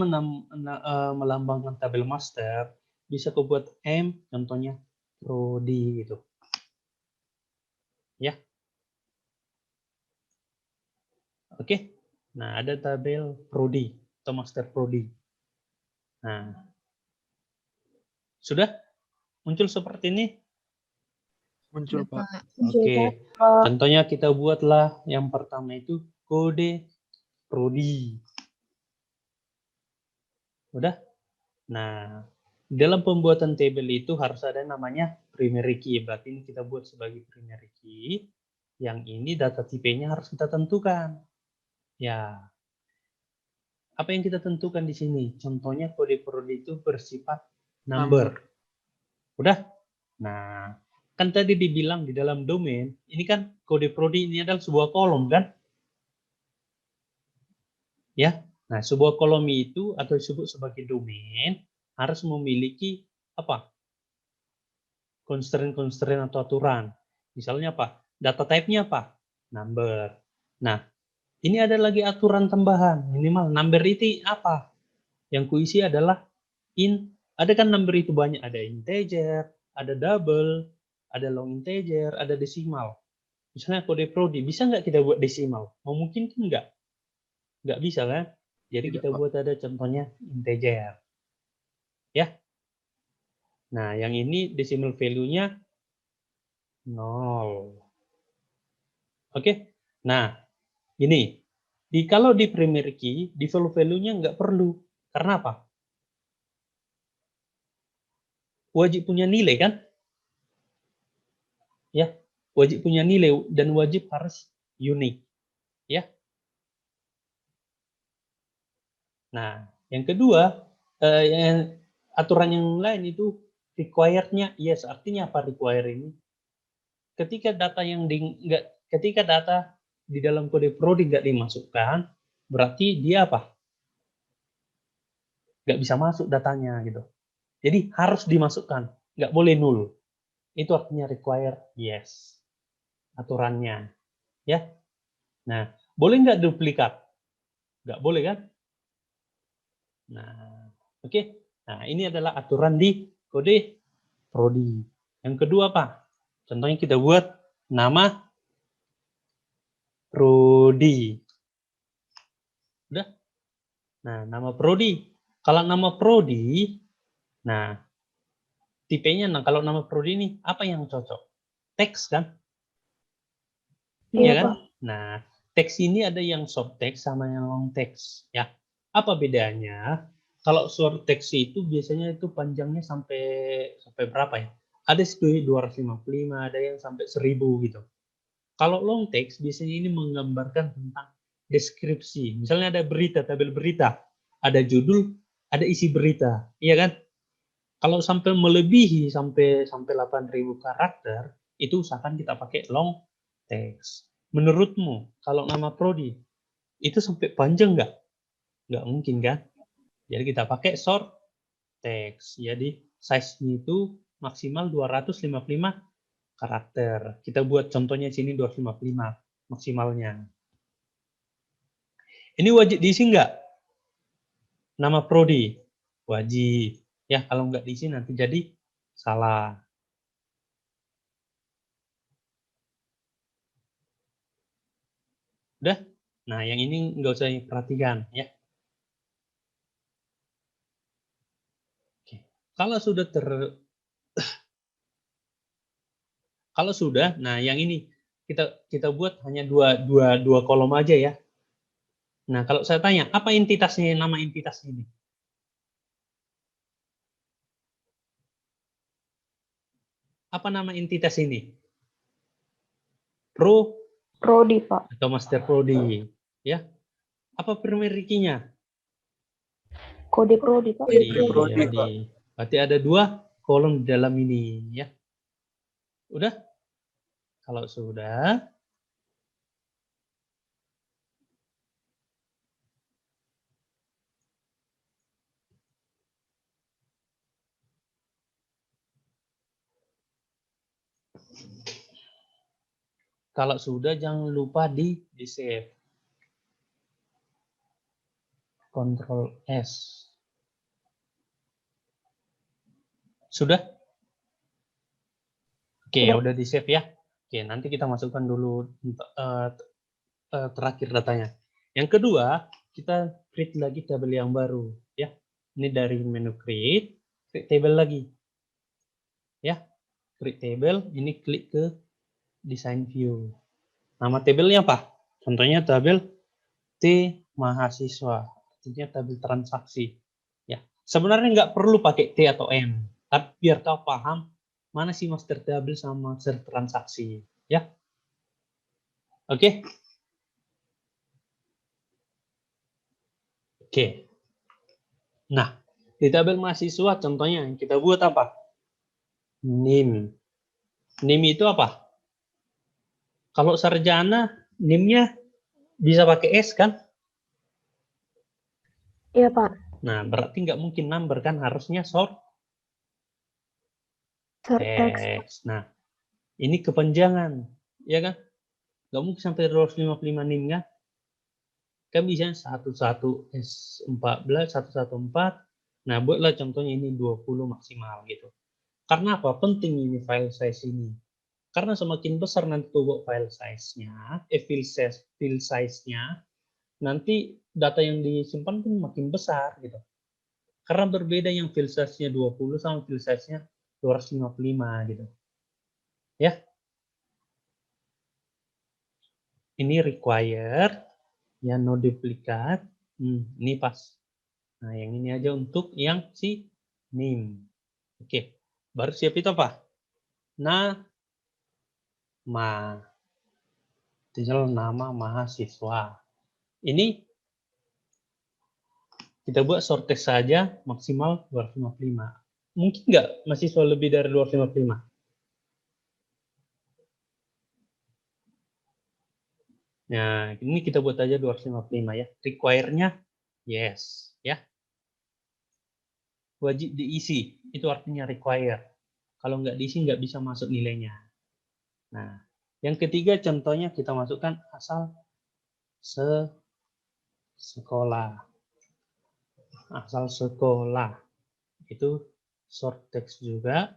melambangkan tabel master, bisa kau buat M, contohnya prodi gitu. Ya. Oke. Nah, ada tabel prodi atau master prodi. Nah, sudah muncul seperti ini? Muncul, Pak. Oke. Contohnya kita buatlah yang pertama itu kode prodi. Udah? Nah, dalam pembuatan tabel itu harus ada namanya primary key. Berarti ini kita buat sebagai primary key. Yang ini data tipenya harus kita tentukan. Ya. Apa yang kita tentukan di sini? Contohnya kode prodi itu bersifat number. Udah? Nah, kan tadi dibilang di dalam domain, ini kan kode prodi ini adalah sebuah kolom kan? Ya. Nah, sebuah kolom itu atau disebut sebagai domain harus memiliki apa? Constraint atau aturan. Misalnya apa? Data type-nya apa? Number. Nah, ini ada lagi aturan tambahan. Minimal number itu apa? Yang kuisi adalah int. Ada kan number itu banyak. Ada integer, ada double, ada long integer, ada desimal. Misalnya kode prodi, bisa nggak kita buat desimal? Memungkinkan nggak? Nggak bisa kan? Jadi kita buat ada contohnya integer. Ya. Nah, yang ini decimal value-nya 0. Oke. Nah, ini. Kalau di primary key, di value-nya nggak perlu. Karena apa? Wajib punya nilai kan? Ya. Wajib punya nilai dan wajib harus unik. Ya. Nah, yang kedua, aturan yang lain itu required-nya yes. Artinya apa require ini? Ketika data ketika data di dalam kode prodi nggak dimasukkan, berarti dia apa? Nggak bisa masuk datanya gitu. Jadi harus dimasukkan, nggak boleh null. Itu artinya require yes. Aturannya, ya. Nah, boleh nggak duplikat? Nggak boleh kan? Nah, oke. Nah, ini adalah aturan di kode prodi. Yang kedua apa? Contohnya kita buat nama prodi. Udah? Nah, nama prodi. Kalau nama prodi, nah tipenya, nah kalau nama prodi ini apa yang cocok? Teks kan? Iya kan? Nah, teks ini ada yang short text sama yang long text, ya. Apa bedanya? Kalau short text itu biasanya itu panjangnya sampai berapa ya? Ada 255, ada yang sampai 1000 gitu. Kalau long text biasanya ini menggambarkan tentang deskripsi. Misalnya ada berita, tabel berita, ada judul, ada isi berita, iya kan? Kalau sampai melebihi sampai 8.000 karakter, itu usahakan kita pakai long text. Menurutmu, kalau nama prodi, itu sampai panjang nggak? Nggak mungkin kan? Jadi kita pakai short teks. Jadi size-nya itu maksimal 255 karakter. Kita buat contohnya sini 255 maksimalnya. Ini wajib diisi nggak? Nama prodi? Wajib. Ya, kalau nggak diisi nanti jadi salah. Udah? Nah, yang ini nggak usah diperhatikan ya. Oke. Kalau sudah, nah yang ini kita buat hanya dua kolom aja ya. Nah, kalau saya tanya, apa entitasnya, nama entitas ini? Apa nama entitas ini? Prodi, Pak. Atau master prodi, ya? Apa primary key-nya? Kode prodi, Pak. Prodi, Pak. Berarti ada 2 kolom di dalam ini, ya. Udah? Kalau sudah, jangan lupa di save. Ctrl S. Sudah? Oke, udah di save ya. Oke, nanti kita masukkan dulu terakhir datanya. Yang kedua, kita create lagi tabel yang baru ya. Ini dari menu create table lagi. Ya. Create table, ini klik ke design view. Nama tabelnya apa? Contohnya tabel T mahasiswa. Artinya tabel transaksi. Ya. Sebenarnya nggak perlu pakai T atau M, tapi biar kau paham mana sih master table sama master transaksi, ya. Oke. Oke. Nah, di tabel mahasiswa contohnya kita buat apa? NIM. NIM itu apa? Kalau sarjana, NIM-nya bisa pakai S kan? Iya, Pak. Nah, berarti nggak mungkin number kan? Harusnya short text. Nah, ini kepanjangan, ya kan? Nggak mungkin sampai 255 NIM kan? Kan bisa 11S14, 114. Nah, buatlah contohnya ini 20 maksimal gitu. Karena apa? Penting ini file size ini. Karena semakin besar nanti tuh file size-nya, file size-nya, nanti data yang disimpan pun makin besar gitu. Karena berbeda yang file size-nya 20 sama file size-nya 255 gitu. Ya. Ini required, ya no duplicate. Ini pas. Nah, yang ini aja untuk yang si NIM. Oke. Baru siap itu apa? Nama. Tinggal nama mahasiswa. Ini kita buat short text saja maksimal 255. Mungkin nggak mahasiswa lebih dari 255? Nah, ini kita buat aja 255 ya. Require-nya yes, ya. Wajib diisi, itu artinya require. Kalau nggak diisi nggak bisa masuk nilainya. Nah, yang ketiga contohnya kita masukkan asal sekolah. Asal sekolah. Itu short text juga.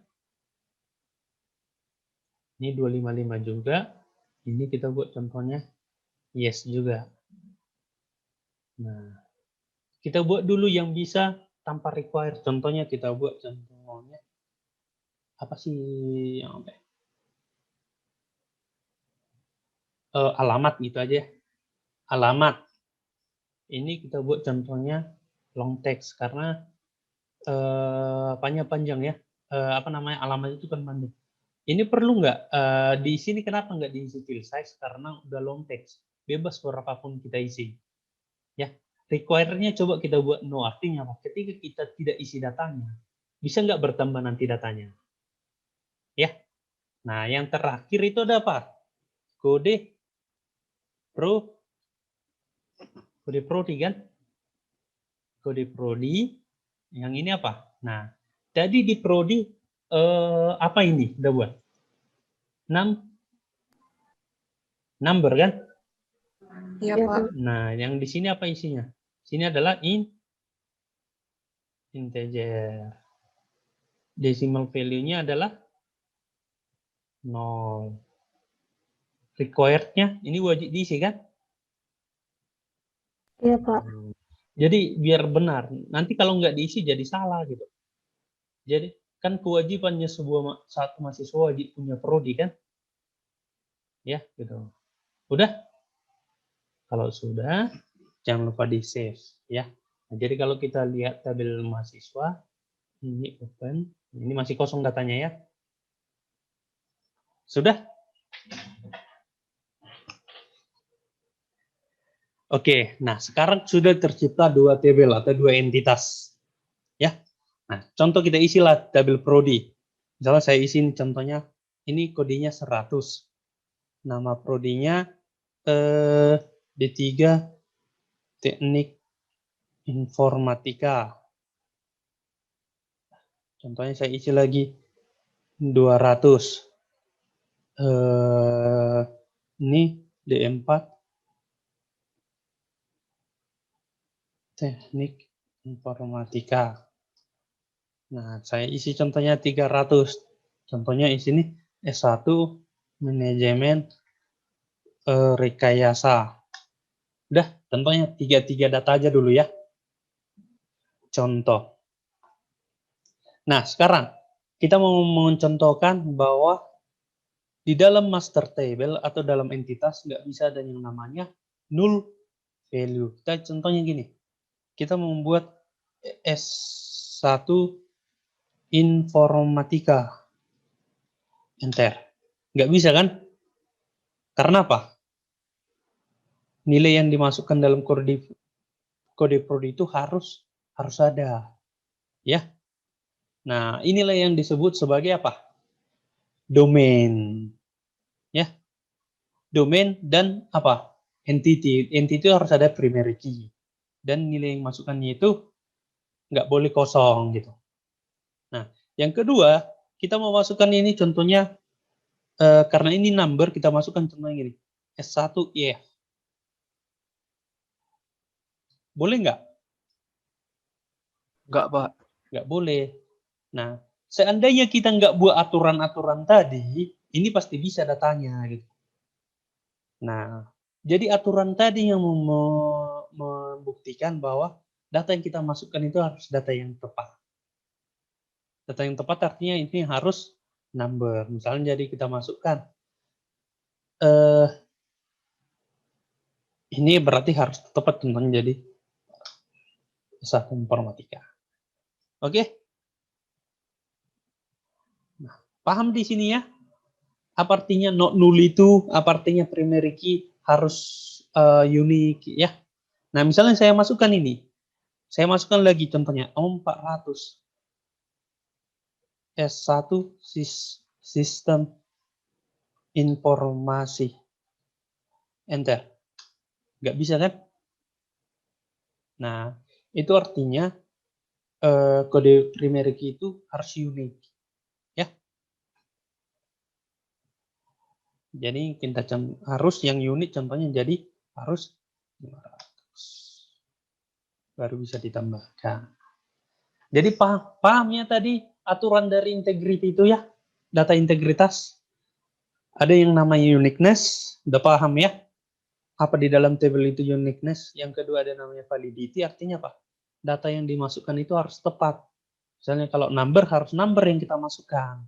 Ini 255 juga. Ini kita buat contohnya yes juga. Nah, kita buat dulu yang bisa tanpa require. Contohnya kita buat contohnya apa sih yang apa? Alamat gitu aja. Alamat. Ini kita buat contohnya long text karena panjang ya. Alamat itu kan panjang. Ini perlu nggak di sini, kenapa nggak diisi file size? Karena udah long text. Bebas berapapun kita isi. Ya, require-nya coba kita buat no, artinya apa? Ketika kita tidak isi datanya, bisa nggak bertambah nanti datanya? Ya. Nah, yang terakhir itu ada apa? Kode prodi kan? Kode prodi. Yang ini apa? Nah, jadi di prodi apa ini udah buat? Number kan? Iya, Ya, Pak. Nah, yang di sini apa isinya? Sini adalah integer. Decimal value-nya adalah 0. Required-nya ini wajib diisi kan? iya Pak. Jadi biar benar. Nanti kalau nggak diisi jadi salah gitu. Jadi kan kewajibannya satu mahasiswa wajib punya prodi kan? Ya, gitu. Udah? Kalau sudah, jangan lupa di save ya. Nah, jadi kalau kita lihat tabel mahasiswa, ini open, ini masih kosong datanya ya. Sudah? Oke, nah sekarang sudah tercipta dua tabel atau dua entitas. Ya. Nah, contoh kita isilah tabel prodi. Misalnya saya isiin contohnya, ini kodenya 100. Nama prodinya D3 Teknik Informatika. Contohnya saya isi lagi 200. Ini D4 Teknik Informatika. Nah, saya isi contohnya 300. Contohnya isi ini S1 Manajemen Rekayasa. Udah, contohnya 3 data aja dulu ya. Contoh. Nah, sekarang kita mau mencontohkan bahwa di dalam master table atau dalam entitas nggak bisa ada yang namanya null value. Kita contohnya gini. Kita membuat S1 Informatika. Enter. Nggak bisa kan? Karena apa? Nilai yang dimasukkan dalam kode prodi itu harus ada. Ya. Nah, inilah yang disebut sebagai apa? Domain. Ya. Domain dan apa? Entity. Entity itu harus ada primary key. Dan nilai yang masukkannya itu nggak boleh kosong gitu. Nah, yang kedua, kita mau masukkan ini contohnya, karena ini number, kita masukkan contohnya gini. S1 IF. Boleh nggak? Nggak, Pak. Nggak boleh. Nah, seandainya kita nggak buat aturan-aturan tadi, ini pasti bisa datanya gitu. Nah, jadi aturan tadi yang membuktikan bahwa data yang kita masukkan itu harus data yang tepat. Data yang tepat artinya ini harus number. Misalnya jadi kita masukkan ini berarti harus tepat teman jadi S1 Informatika. Oke? Nah, paham di sini ya? Apa artinya not null itu? Apa artinya primary key harus unik ya? Nah, misalnya saya masukkan ini. Saya masukkan lagi contohnya 400. S1 Sistem Informasi. Enter. Nggak bisa kan? Nah, itu artinya kode primary key itu harus unik. Ya. Jadi kita harus yang unik, contohnya jadi harus 500. Baru bisa ditambahkan. Jadi paham ya tadi aturan dari integrity itu ya? Data integritas. Ada yang namanya uniqueness, udah paham ya? Apa di dalam table itu uniqueness? Yang kedua ada namanya validity, artinya apa? Data yang dimasukkan itu harus tepat. Misalnya kalau number, harus number yang kita masukkan.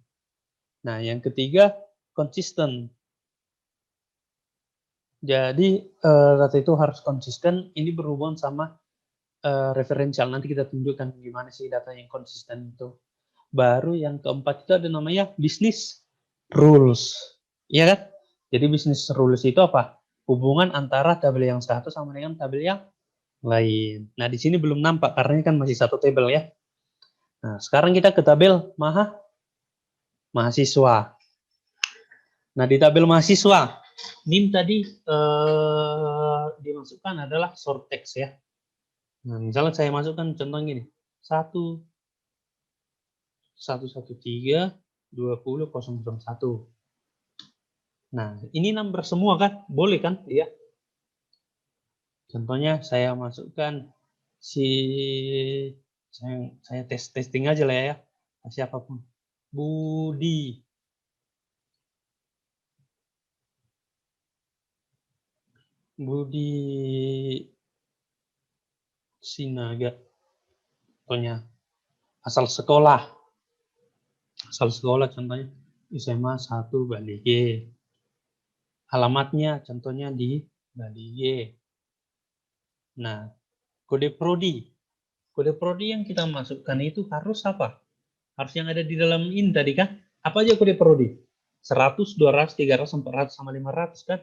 Nah, yang ketiga, consistent. Jadi, data itu harus konsisten, ini berhubungan sama referensial. Nanti kita tunjukkan gimana sih data yang konsisten itu. Baru yang keempat itu ada namanya business rules. Iya kan? Jadi business rules itu apa? Hubungan antara tabel yang satu sama dengan tabel yang lain. Nah, di sini belum nampak karena ini kan masih satu tabel ya. Nah, sekarang kita ke tabel mahasiswa. Nah, di tabel mahasiswa, NIM tadi dimasukkan adalah short text ya. Nah, misalnya saya masukkan contoh gini. 1 113 20 001. Nah, ini number semua kan? Boleh kan? Iya. Contohnya saya masukkan saya testing aja lah ya. Siapapun. Budi. Sinaga. Contohnya. Asal sekolah contohnya SMA 1 Bali G. Alamatnya contohnya di Bali G. Nah, kode prodi yang kita masukkan itu harus apa? Harus yang ada di dalam ini tadi kan? Apa aja kode prodi? 100, 200, 300, 400 sama 500 kan?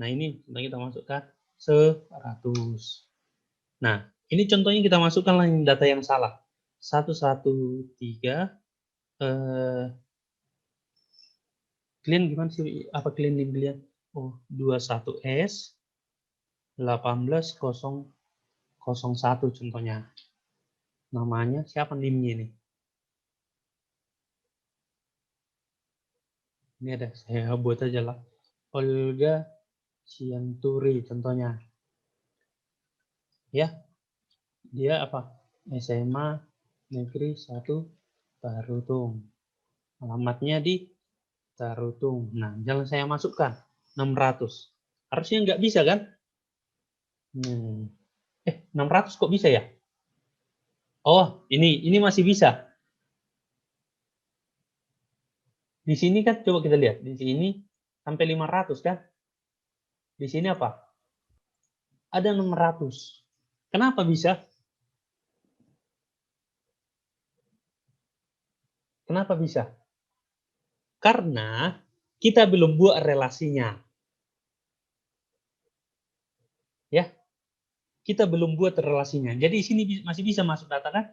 Nah, ini kita masukkan 100. Nah, ini contohnya kita masukkan data yang salah. 113 kalian gimana sih? Apa kalian lihat? Oh, 21S 18001 contohnya. Namanya siapa NIM-nya ini? Ini ada, saya buat aja lah. Olga Sianturi contohnya. Ya. Dia apa? SMA Negeri 1 Tarutung. Alamatnya di Tarutung. Nah, jangan saya masukkan 600. Harusnya nggak bisa kan? 600 kok bisa ya? Oh, ini masih bisa. Di sini kan coba kita lihat. Di sini sampai 500 kan? Di sini apa? Ada 600. Kenapa bisa? Kenapa bisa? Karena kita belum buat relasinya. Ya. Kita belum buat relasinya. Jadi di sini masih bisa masuk data kan?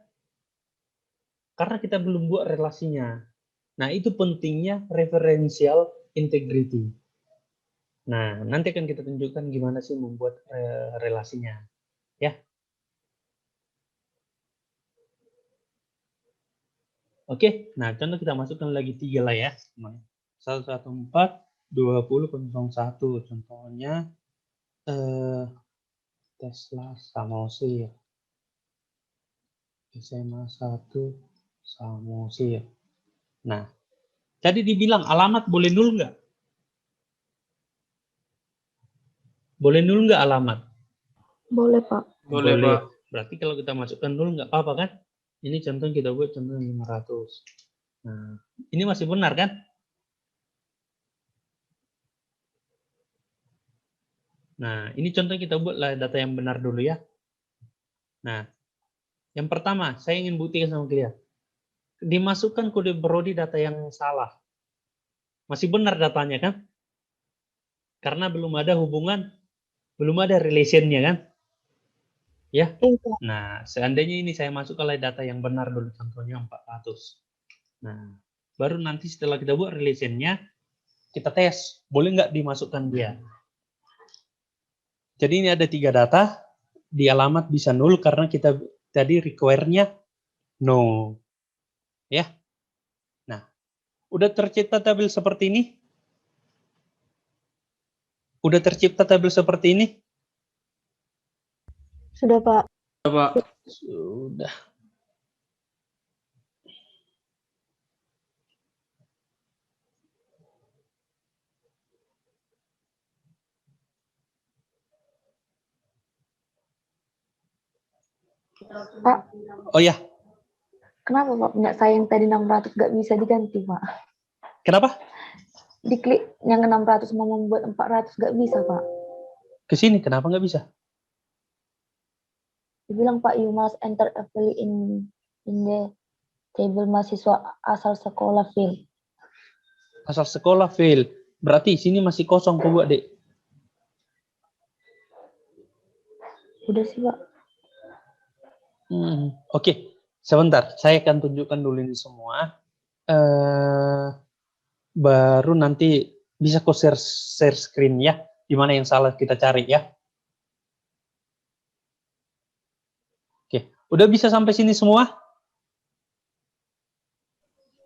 Karena kita belum buat relasinya. Nah, itu pentingnya referential integrity. Nah, nanti akan kita tunjukkan gimana sih membuat relasinya. Ya. Oke, nah contoh kita masukkan lagi 3 lah ya. 114 20 001 contohnya Tesla Samosir. SMA 1 Samosir. Nah, tadi dibilang alamat boleh nul nggak? Boleh nul nggak alamat? Boleh, Pak. Boleh, Pak. Berarti kalau kita masukkan nul nggak apa-apa kan? Ini contoh kita buat contoh 500. Nah, ini masih benar kan? Nah, ini contoh kita buatlah data yang benar dulu ya. Nah, yang pertama, saya ingin buktikan sama kalian. Dimasukkan kode prodi data yang salah. Masih benar datanya kan? Karena belum ada hubungan, belum ada relationnya kan? Ya. Nah, seandainya ini saya masukkan data yang benar dulu, contohnya 400. Nah, baru nanti setelah kita buat relationnya, kita tes, boleh nggak dimasukkan dia. Jadi ini ada 3 data, di alamat bisa nol karena kita tadi require-nya no. Ya. Nah, udah tercipta tabel seperti ini? Udah tercipta tabel seperti ini? Sudah, Pak. Pak. Sudah. Pak, Oh ya, kenapa Pak punya saya yang tadi 600 nggak bisa diganti, Pak? kenapa? Diklik yang 600 mau membuat 400 nggak bisa, Pak. Ke sini, kenapa nggak bisa? Dibilang Pak, you must enter a field in the table mahasiswa asal sekolah field. Asal sekolah fail. Berarti sini masih kosong kok buat dek. Udah sih, Pak. Oke, sebentar. Saya akan tunjukkan dulu ini semua. Baru nanti bisa kok share screen ya. Di mana yang salah kita cari ya. Oke, udah bisa sampai sini semua?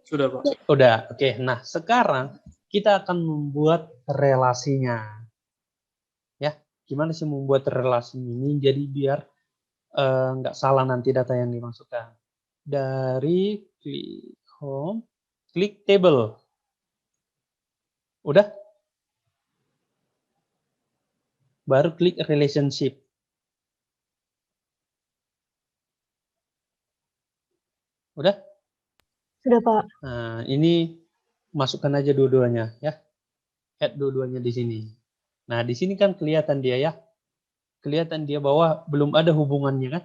Sudah, Pak. Udah, oke. Nah, sekarang kita akan membuat relasinya. Ya, gimana sih membuat relasi ini? Jadi biar nggak salah nanti data yang dimasukkan. Dari klik home, klik table. Udah? Baru klik relationship. Udah? Sudah, Pak. Nah, ini masukkan aja dua-duanya ya. Add dua-duanya di sini. Nah, di sini kan kelihatan dia ya. Kelihatan dia bahwa belum ada hubungannya kan?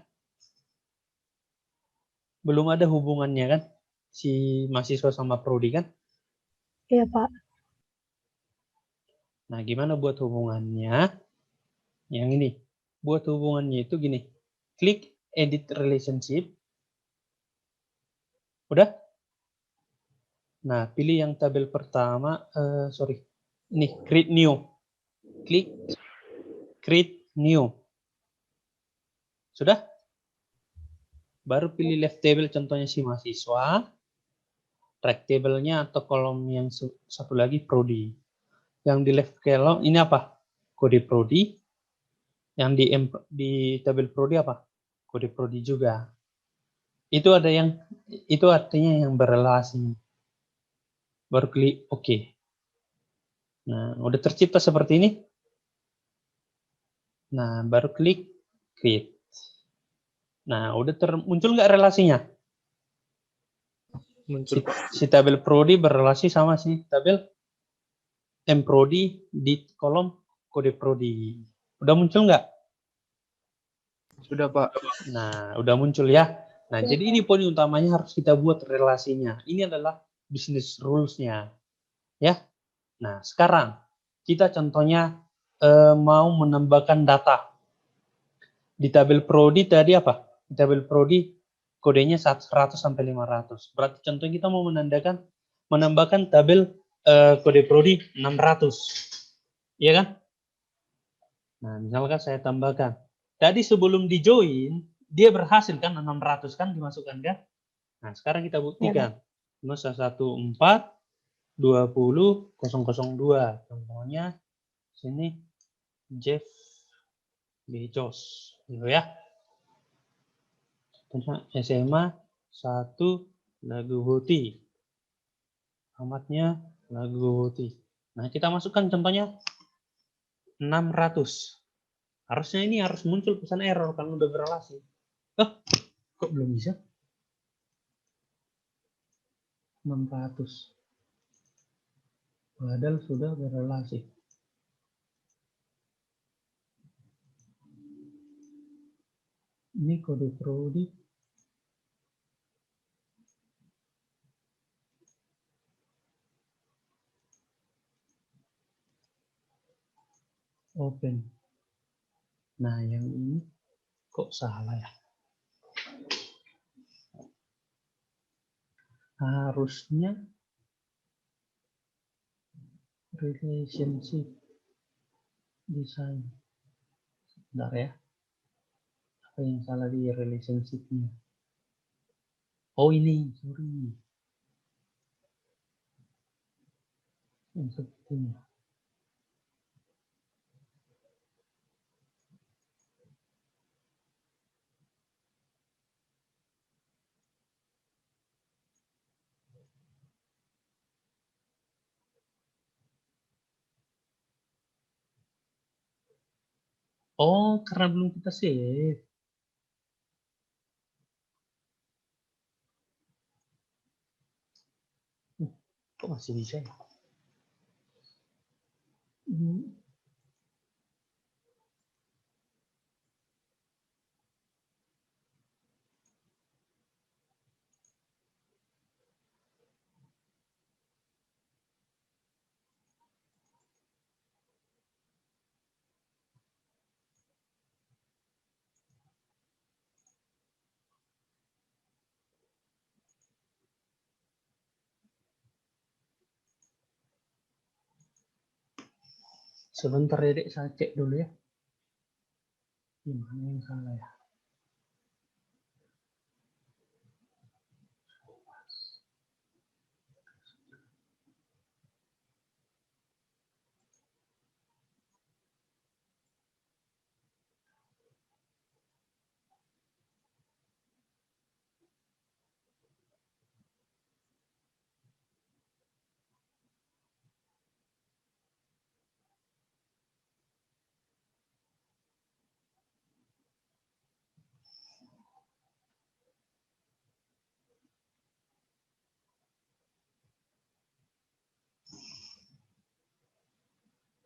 Belum ada hubungannya kan? Si mahasiswa sama prodi kan? Iya, Pak. Nah, gimana buat hubungannya? Yang ini. Buat hubungannya itu gini. Klik edit relationship. Udah? Nah, pilih yang tabel pertama. Sorry. Ini, create new. Klik create new. Sudah? Baru pilih left table contohnya si mahasiswa. Right table-nya atau kolom yang satu lagi prodi. Yang di left column ini apa? Kode prodi. Yang di tabel prodi apa? Kode prodi juga. Itu artinya yang berrelasi. Baru klik OK. Nah, udah tercipta seperti ini. Nah, baru klik create. Nah, udah muncul nggak relasinya? Muncul, Pak. Si tabel prodi berrelasi sama si tabel mprodi di kolom kode prodi. Udah muncul nggak? Sudah, Pak. Nah, udah muncul ya. Nah, jadi ini poin utamanya harus kita buat relasinya. Ini adalah business rules-nya. Ya. Nah, sekarang kita contohnya mau menambahkan data. Di tabel prodi tadi apa? Di tabel prodi kodenya 100 sampai 500. Berarti contohnya kita mau menambahkan tabel kode prodi 600. Iya kan? Nah, misalkan saya tambahkan. Tadi sebelum di join, dia berhasil kan 600 kan dimasukkan kan? Nah, sekarang kita buktikan. 014 20 002. Contohnya sini Jeff Bezos. Gitu ya. Contohnya SMA 1 Lagu Huti. Alamatnya Lagu Huti. Nah, kita masukkan contohnya 600. Harusnya ini harus muncul pesan error kalau udah berrelasi. Kok belum bisa? 600. Padahal sudah berrelasi. Ini kode prodi. Open. Nah, yang ini kok salah ya? Harusnya relationship design. Sebentar ya. Apa yang salah di relationship-nya? Oh, ini, sorry. Yang sepertinya. Oh, karena belum kita save. Kok masih bisa ya? Sebentar ya, Dek, saya cek dulu ya. Gimana yang salah ya?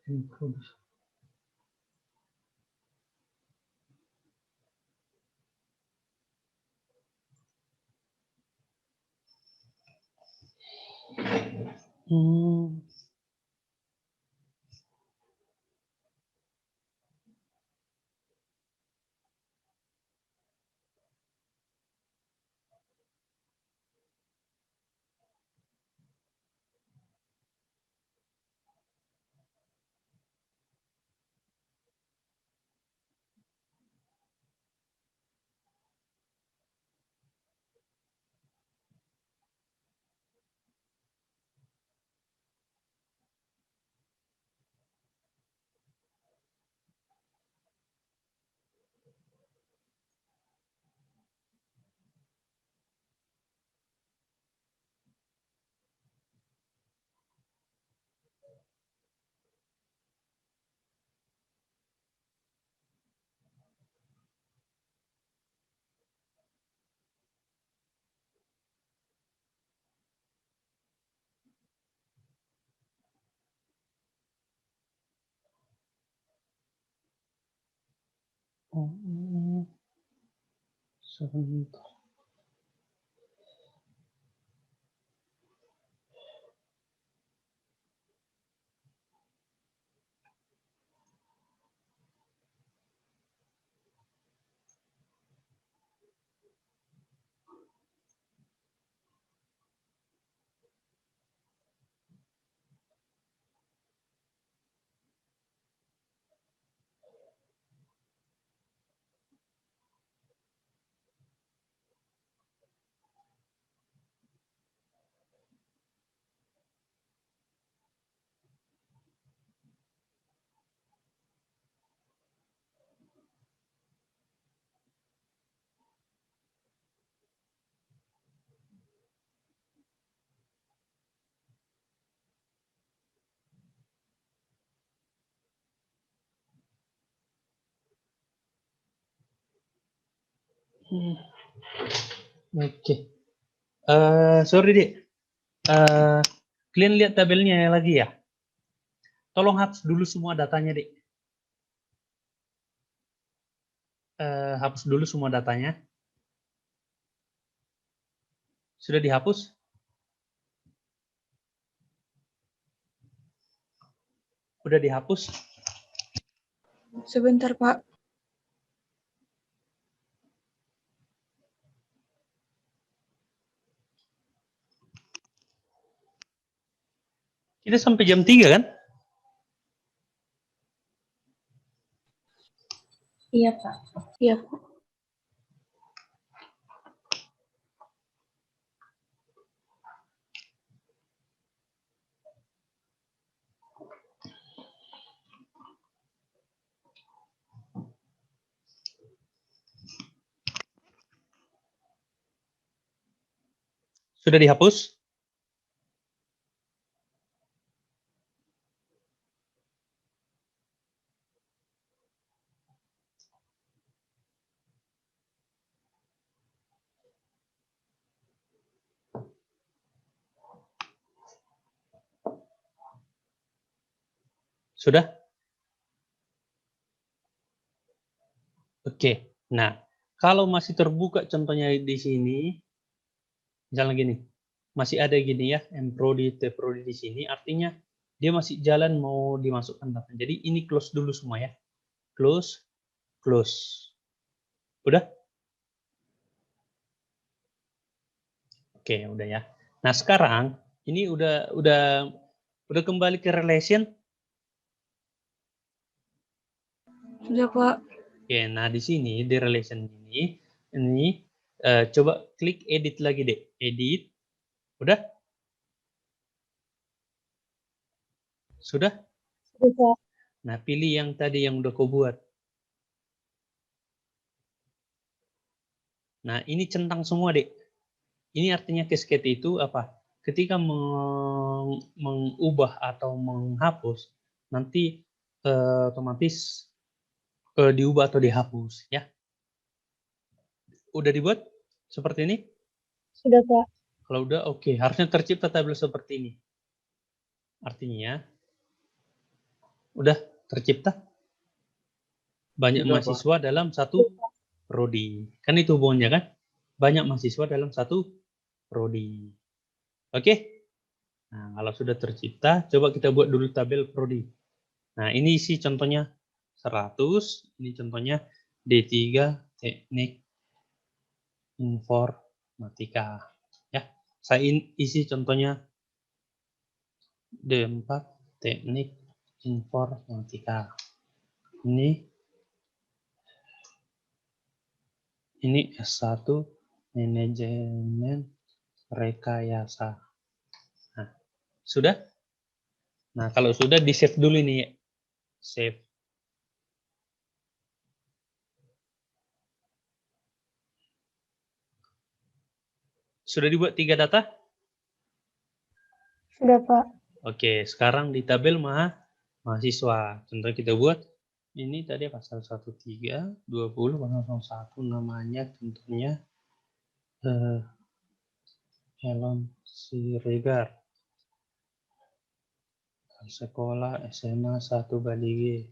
Introduce. Sebentar. Oke. Sorry, Dek. Kalian lihat tabelnya lagi ya? Tolong hapus dulu semua datanya, Dek. Hapus dulu semua datanya. Sudah dihapus? Udah dihapus? Sebentar, Pak. Kita sampai jam 3 kan? Iya, Pak. Iya, Pak. Sudah dihapus? Sudah? Oke. Nah, kalau masih terbuka contohnya di sini, misalnya gini, masih ada gini ya, mprodi, tprodi di sini, artinya dia masih jalan mau dimasukkan data. Jadi ini close dulu semua ya. Close, close. Udah? Oke, udah ya. Nah, sekarang ini udah kembali ke relation. Sudah, Pak. Oke, nah di sini di relation ini coba klik edit lagi deh. Edit. Udah? Sudah? Sudah, Pak. Nah, pilih yang tadi yang udah kau buat. Nah, ini centang semua, Dek. Ini artinya cascade itu apa? Ketika mengubah atau menghapus, nanti otomatis diubah atau dihapus, ya. Udah dibuat seperti ini? Sudah, Pak. Kalau udah, oke. Harusnya tercipta tabel seperti ini. Artinya, Udah tercipta? Banyak Sudah, Pak. mahasiswa dalam satu prodi. Kan itu hubungannya kan? Banyak mahasiswa dalam satu prodi. Oke? Nah, kalau sudah tercipta, coba kita buat dulu tabel prodi. Nah, ini isi contohnya 100, ini contohnya D3 Teknik Informatika. Ya, saya isi contohnya D4 Teknik Informatika. Ini S1 Manajemen Rekayasa. Nah, sudah? Nah, kalau sudah di-save dulu ini. Save. Sudah dibuat 3 data? Sudah, Pak. Oke, sekarang di tabel mahasiswa. Contoh kita buat ini tadi pasal 13, 20, pasal 1 namanya contohnya Elon Siregar. Sekolah SMA 1 Bali G.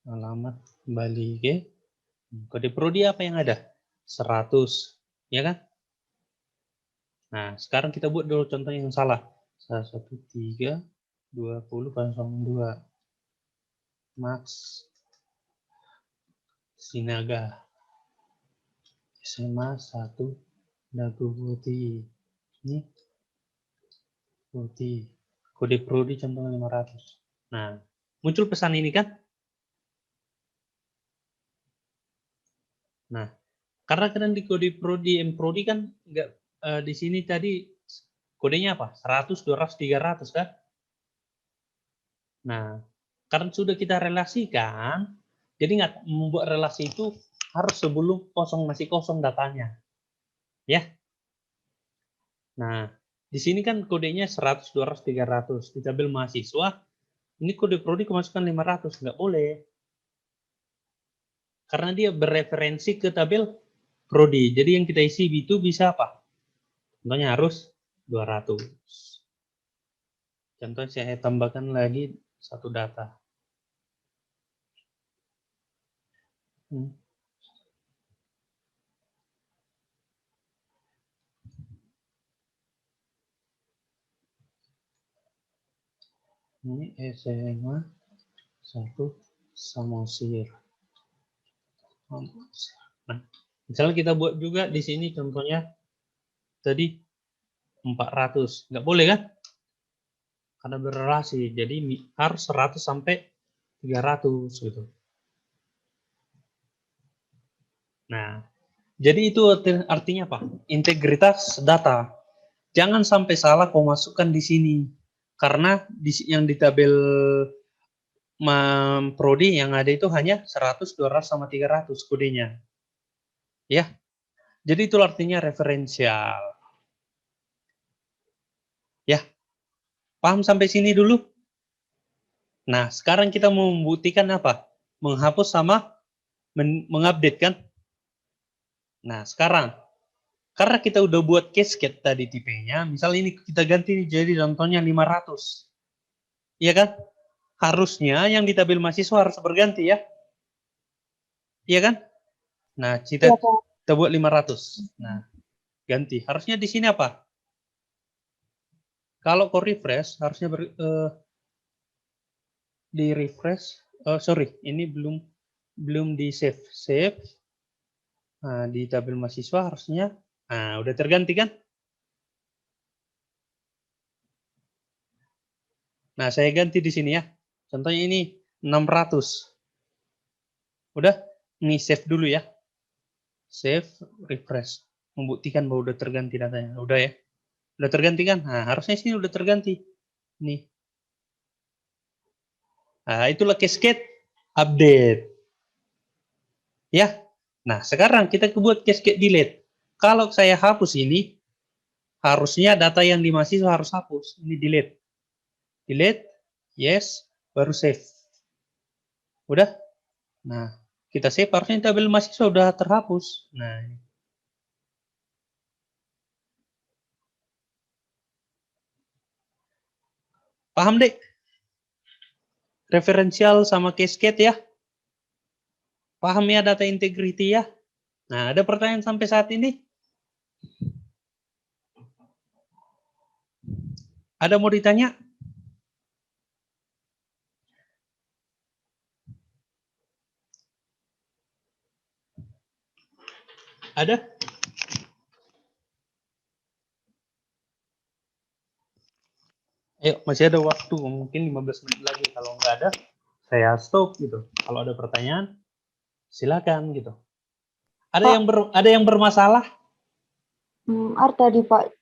Alamat Bali G. Kode prodi apa yang ada? 100, ya kan? Nah, sekarang kita buat dulu contoh yang salah. 13, 20, 02. Max Sinaga. SMA 1 Dagu Putih. Ini Putih. Kode prodi contohnya 500. Nah, muncul pesan ini kan? Nah, karena kan di kode prodi prodi kan enggak di sini tadi kodenya apa? 100, 200, 300 kan? Nah, karena sudah kita relasikan, jadi nggak membuat relasi itu harus sebelum masih kosong datanya. Ya. Nah, di sini kan kodenya 100, 200, 300. Di tabel mahasiswa, ini kode prodi kemasukan 500. Nggak boleh. Karena dia bereferensi ke tabel prodi. Jadi yang kita isi itu bisa apa? Contohnya harus 200. Contoh saya tambahkan lagi satu data. Ini SMA 1 Samosir. Nah, misalnya kita buat juga di sini contohnya tadi 400. Nggak boleh kan? Karena berrelasi. Jadi harus 100 sampai 300 gitu. Nah, jadi itu artinya apa? Integritas data. Jangan sampai salah kau masukkan di sini. Karena yang di tabel prodi yang ada itu hanya 100, 200 sama 300 kodenya. Ya. Jadi itu artinya referensial. Ya. Paham sampai sini dulu? Nah, sekarang kita mau membuktikan apa? Menghapus sama mengupdate kan? Nah, sekarang karena kita udah buat cascade tadi tipenya, misal ini kita ganti jadi contohnya 500. Iya kan? Harusnya yang di tabel mahasiswa harus berganti ya. Iya kan? Nah, kita buat 500. Nah, ganti. Harusnya di sini apa? Kalau kau refresh, harusnya di refresh. Sorry, ini belum di save. Save. Nah, di tabel mahasiswa harusnya, nah udah terganti kan? Nah, saya ganti di sini ya. Contohnya ini 600. Udah? Ini save dulu ya. Save, refresh. Membuktikan bahwa udah terganti datanya. Udah ya? Udah terganti kan? Nah, harusnya sini udah terganti. Nih. Nah, itulah cascade update. Ya. Nah, sekarang kita buat cascade delete. Kalau saya hapus ini, harusnya data yang di mahasiswa harus hapus. Ini delete. Delete, yes, baru save. Udah? Nah, kita save harusnya tabel mahasiswa sudah terhapus. Nah, paham dek? referensial sama cascade ya. Paham ya data integrity ya? Nah, ada pertanyaan sampai saat ini? Ada mau ditanya? Ada? Ayo, masih ada waktu, mungkin 15 menit lagi. Kalau nggak ada, saya stop gitu. Kalau ada pertanyaan, silakan gitu. Ada Pak. yang bermasalah? Tadi Pak.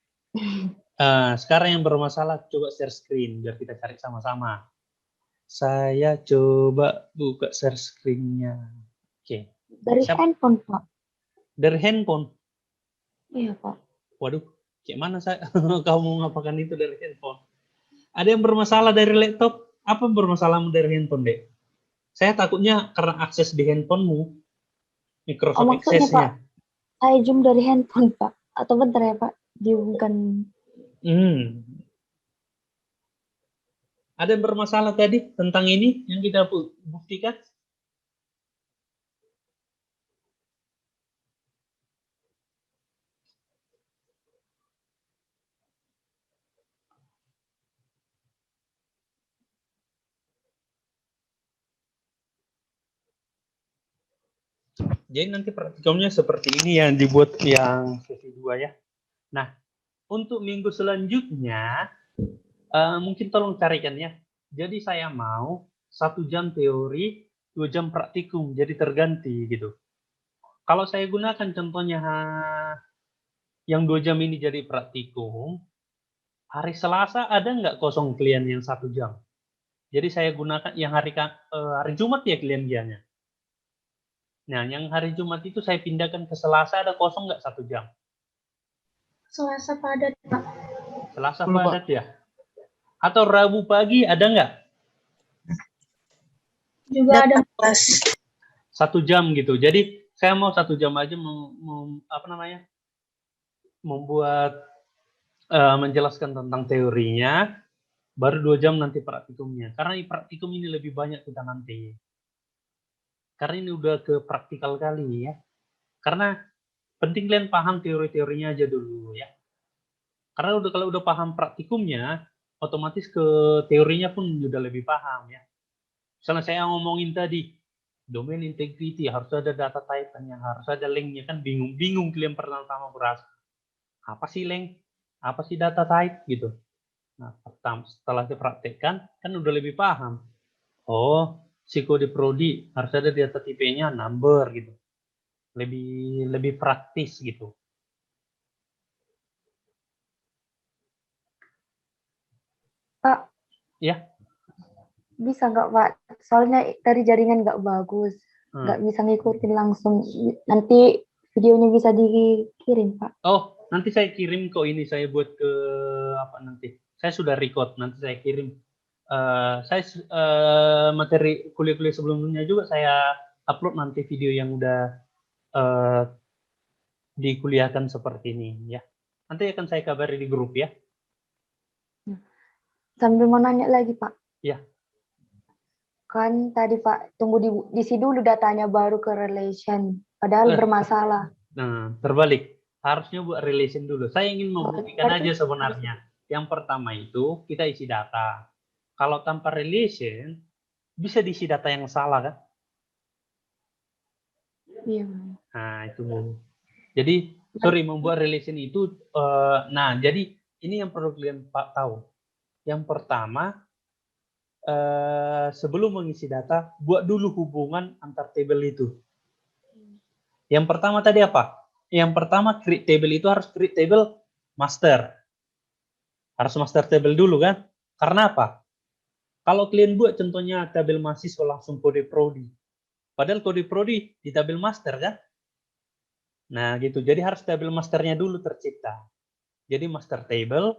Sekarang yang bermasalah coba share screen biar kita cari sama-sama. Saya coba buka share screen-nya. Oke. Dari handphone Pak. Dari handphone. Iya Pak. Waduh, kayak mana saya? Kamu ngapakan itu dari handphone? Ada yang bermasalah dari laptop? Apa bermasalahmu dari handphone, Dek? Saya takutnya karena akses di handphonemu, Microsoft Maksudnya Pak, Access-nya. saya zoom dari handphone Pak. Atau bentar ya Pak, bukan. Ada yang bermasalah tadi tentang ini yang kita buktikan? Jadi nanti praktikumnya seperti ini yang dibuat yang sesi 2 ya. Nah, untuk minggu selanjutnya, mungkin tolong carikan ya. Jadi saya mau 1 jam teori, 2 jam praktikum, jadi terganti gitu. Kalau saya gunakan contohnya yang 2 jam ini jadi praktikum, hari Selasa ada nggak kosong klien yang 1 jam? Jadi saya gunakan yang hari Jumat ya klien-kliennya. Nah, yang hari Jumat itu saya pindahkan ke Selasa, ada kosong nggak 1 jam? Selasa padat, Pak. Selasa padat ya? Atau Rabu pagi ada nggak? Juga ada kelas. 1 jam gitu. Jadi saya mau 1 jam aja membuat menjelaskan tentang teorinya, baru 2 jam nanti praktikumnya. Karena praktikum ini lebih banyak kita nanti. Karena ini udah ke praktikal kali ya. Karena penting kalian paham teori-teorinya aja dulu ya. Karena kalau udah paham praktikumnya, otomatis ke teorinya pun udah lebih paham ya. Misalnya saya ngomongin tadi, domain integrity, harus ada data type-nya, harus ada link-nya, kan bingung kalian pertama berasa. Apa sih link? Apa sih data type gitu. Nah, setelah dipraktekkan, kan udah lebih paham. Oh, si kode prodi harus ada data tipe-nya number gitu. Lebih praktis gitu. Pak. Ya. Bisa nggak Pak? Soalnya dari jaringan nggak bagus. Nggak bisa ngikutin langsung. Nanti videonya bisa dikirim Pak. Oh, nanti saya kirim kok ini. Saya buat ke nanti. Saya sudah record, nanti saya kirim. Materi kuliah-kuliah sebelumnya juga saya upload nanti video yang udah dikuliahkan seperti ini ya. Nanti akan saya kabari di grup ya. Sambil mau nanya lagi Pak. Ya. Kan tadi Pak, tunggu diisi dulu datanya baru ke relation. Padahal bermasalah. Nah, terbalik. Harusnya buat relation dulu. Saya ingin membuktikan aja sebenarnya. Yang pertama itu kita isi data. Kalau tanpa relation, bisa diisi data yang salah kan? Iya. Nah, itu. Jadi, membuat relation itu, jadi ini yang perlu kalian tahu. Yang pertama, sebelum mengisi data, buat dulu hubungan antar tabel itu. Yang pertama tadi apa? Yang pertama, create table itu harus create table master. Harus master table dulu kan? Karena apa? Kalau kalian buat contohnya tabel mahasiswa langsung kode prodi. Padahal kode prodi di tabel master kan? Nah gitu, jadi harus tabel masternya dulu tercipta. Jadi master table,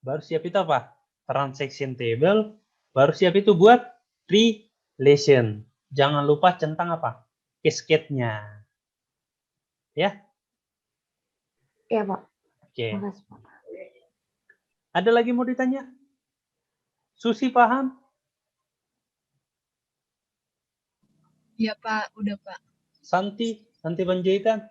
baru siap itu apa? Transaction table, baru siap itu buat relation. Jangan lupa centang apa? Cascade-nya. Ya? Iya, Pak. Oke. Makasih, Pak. Ada lagi mau ditanya? Susi paham? Iya Pak, udah Pak. Santi Panjaitan.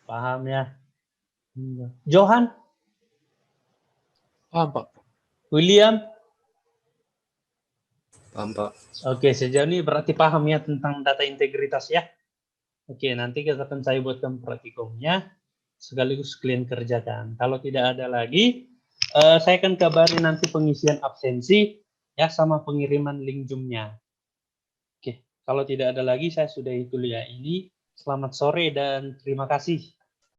Paham ya. Johan, Paham, Pak. William. Paham, Pak. Oke, sejauh ini berarti paham ya tentang data integritas ya. Oke, nanti kita akan saya buatkan praktikumnya sekaligus kalian kerjakan. Kalau tidak ada lagi, saya akan kabari nanti pengisian absensi ya sama pengiriman link Zoom-nya. Oke, kalau tidak ada lagi saya sudahi kuliah ini. Selamat sore dan terima kasih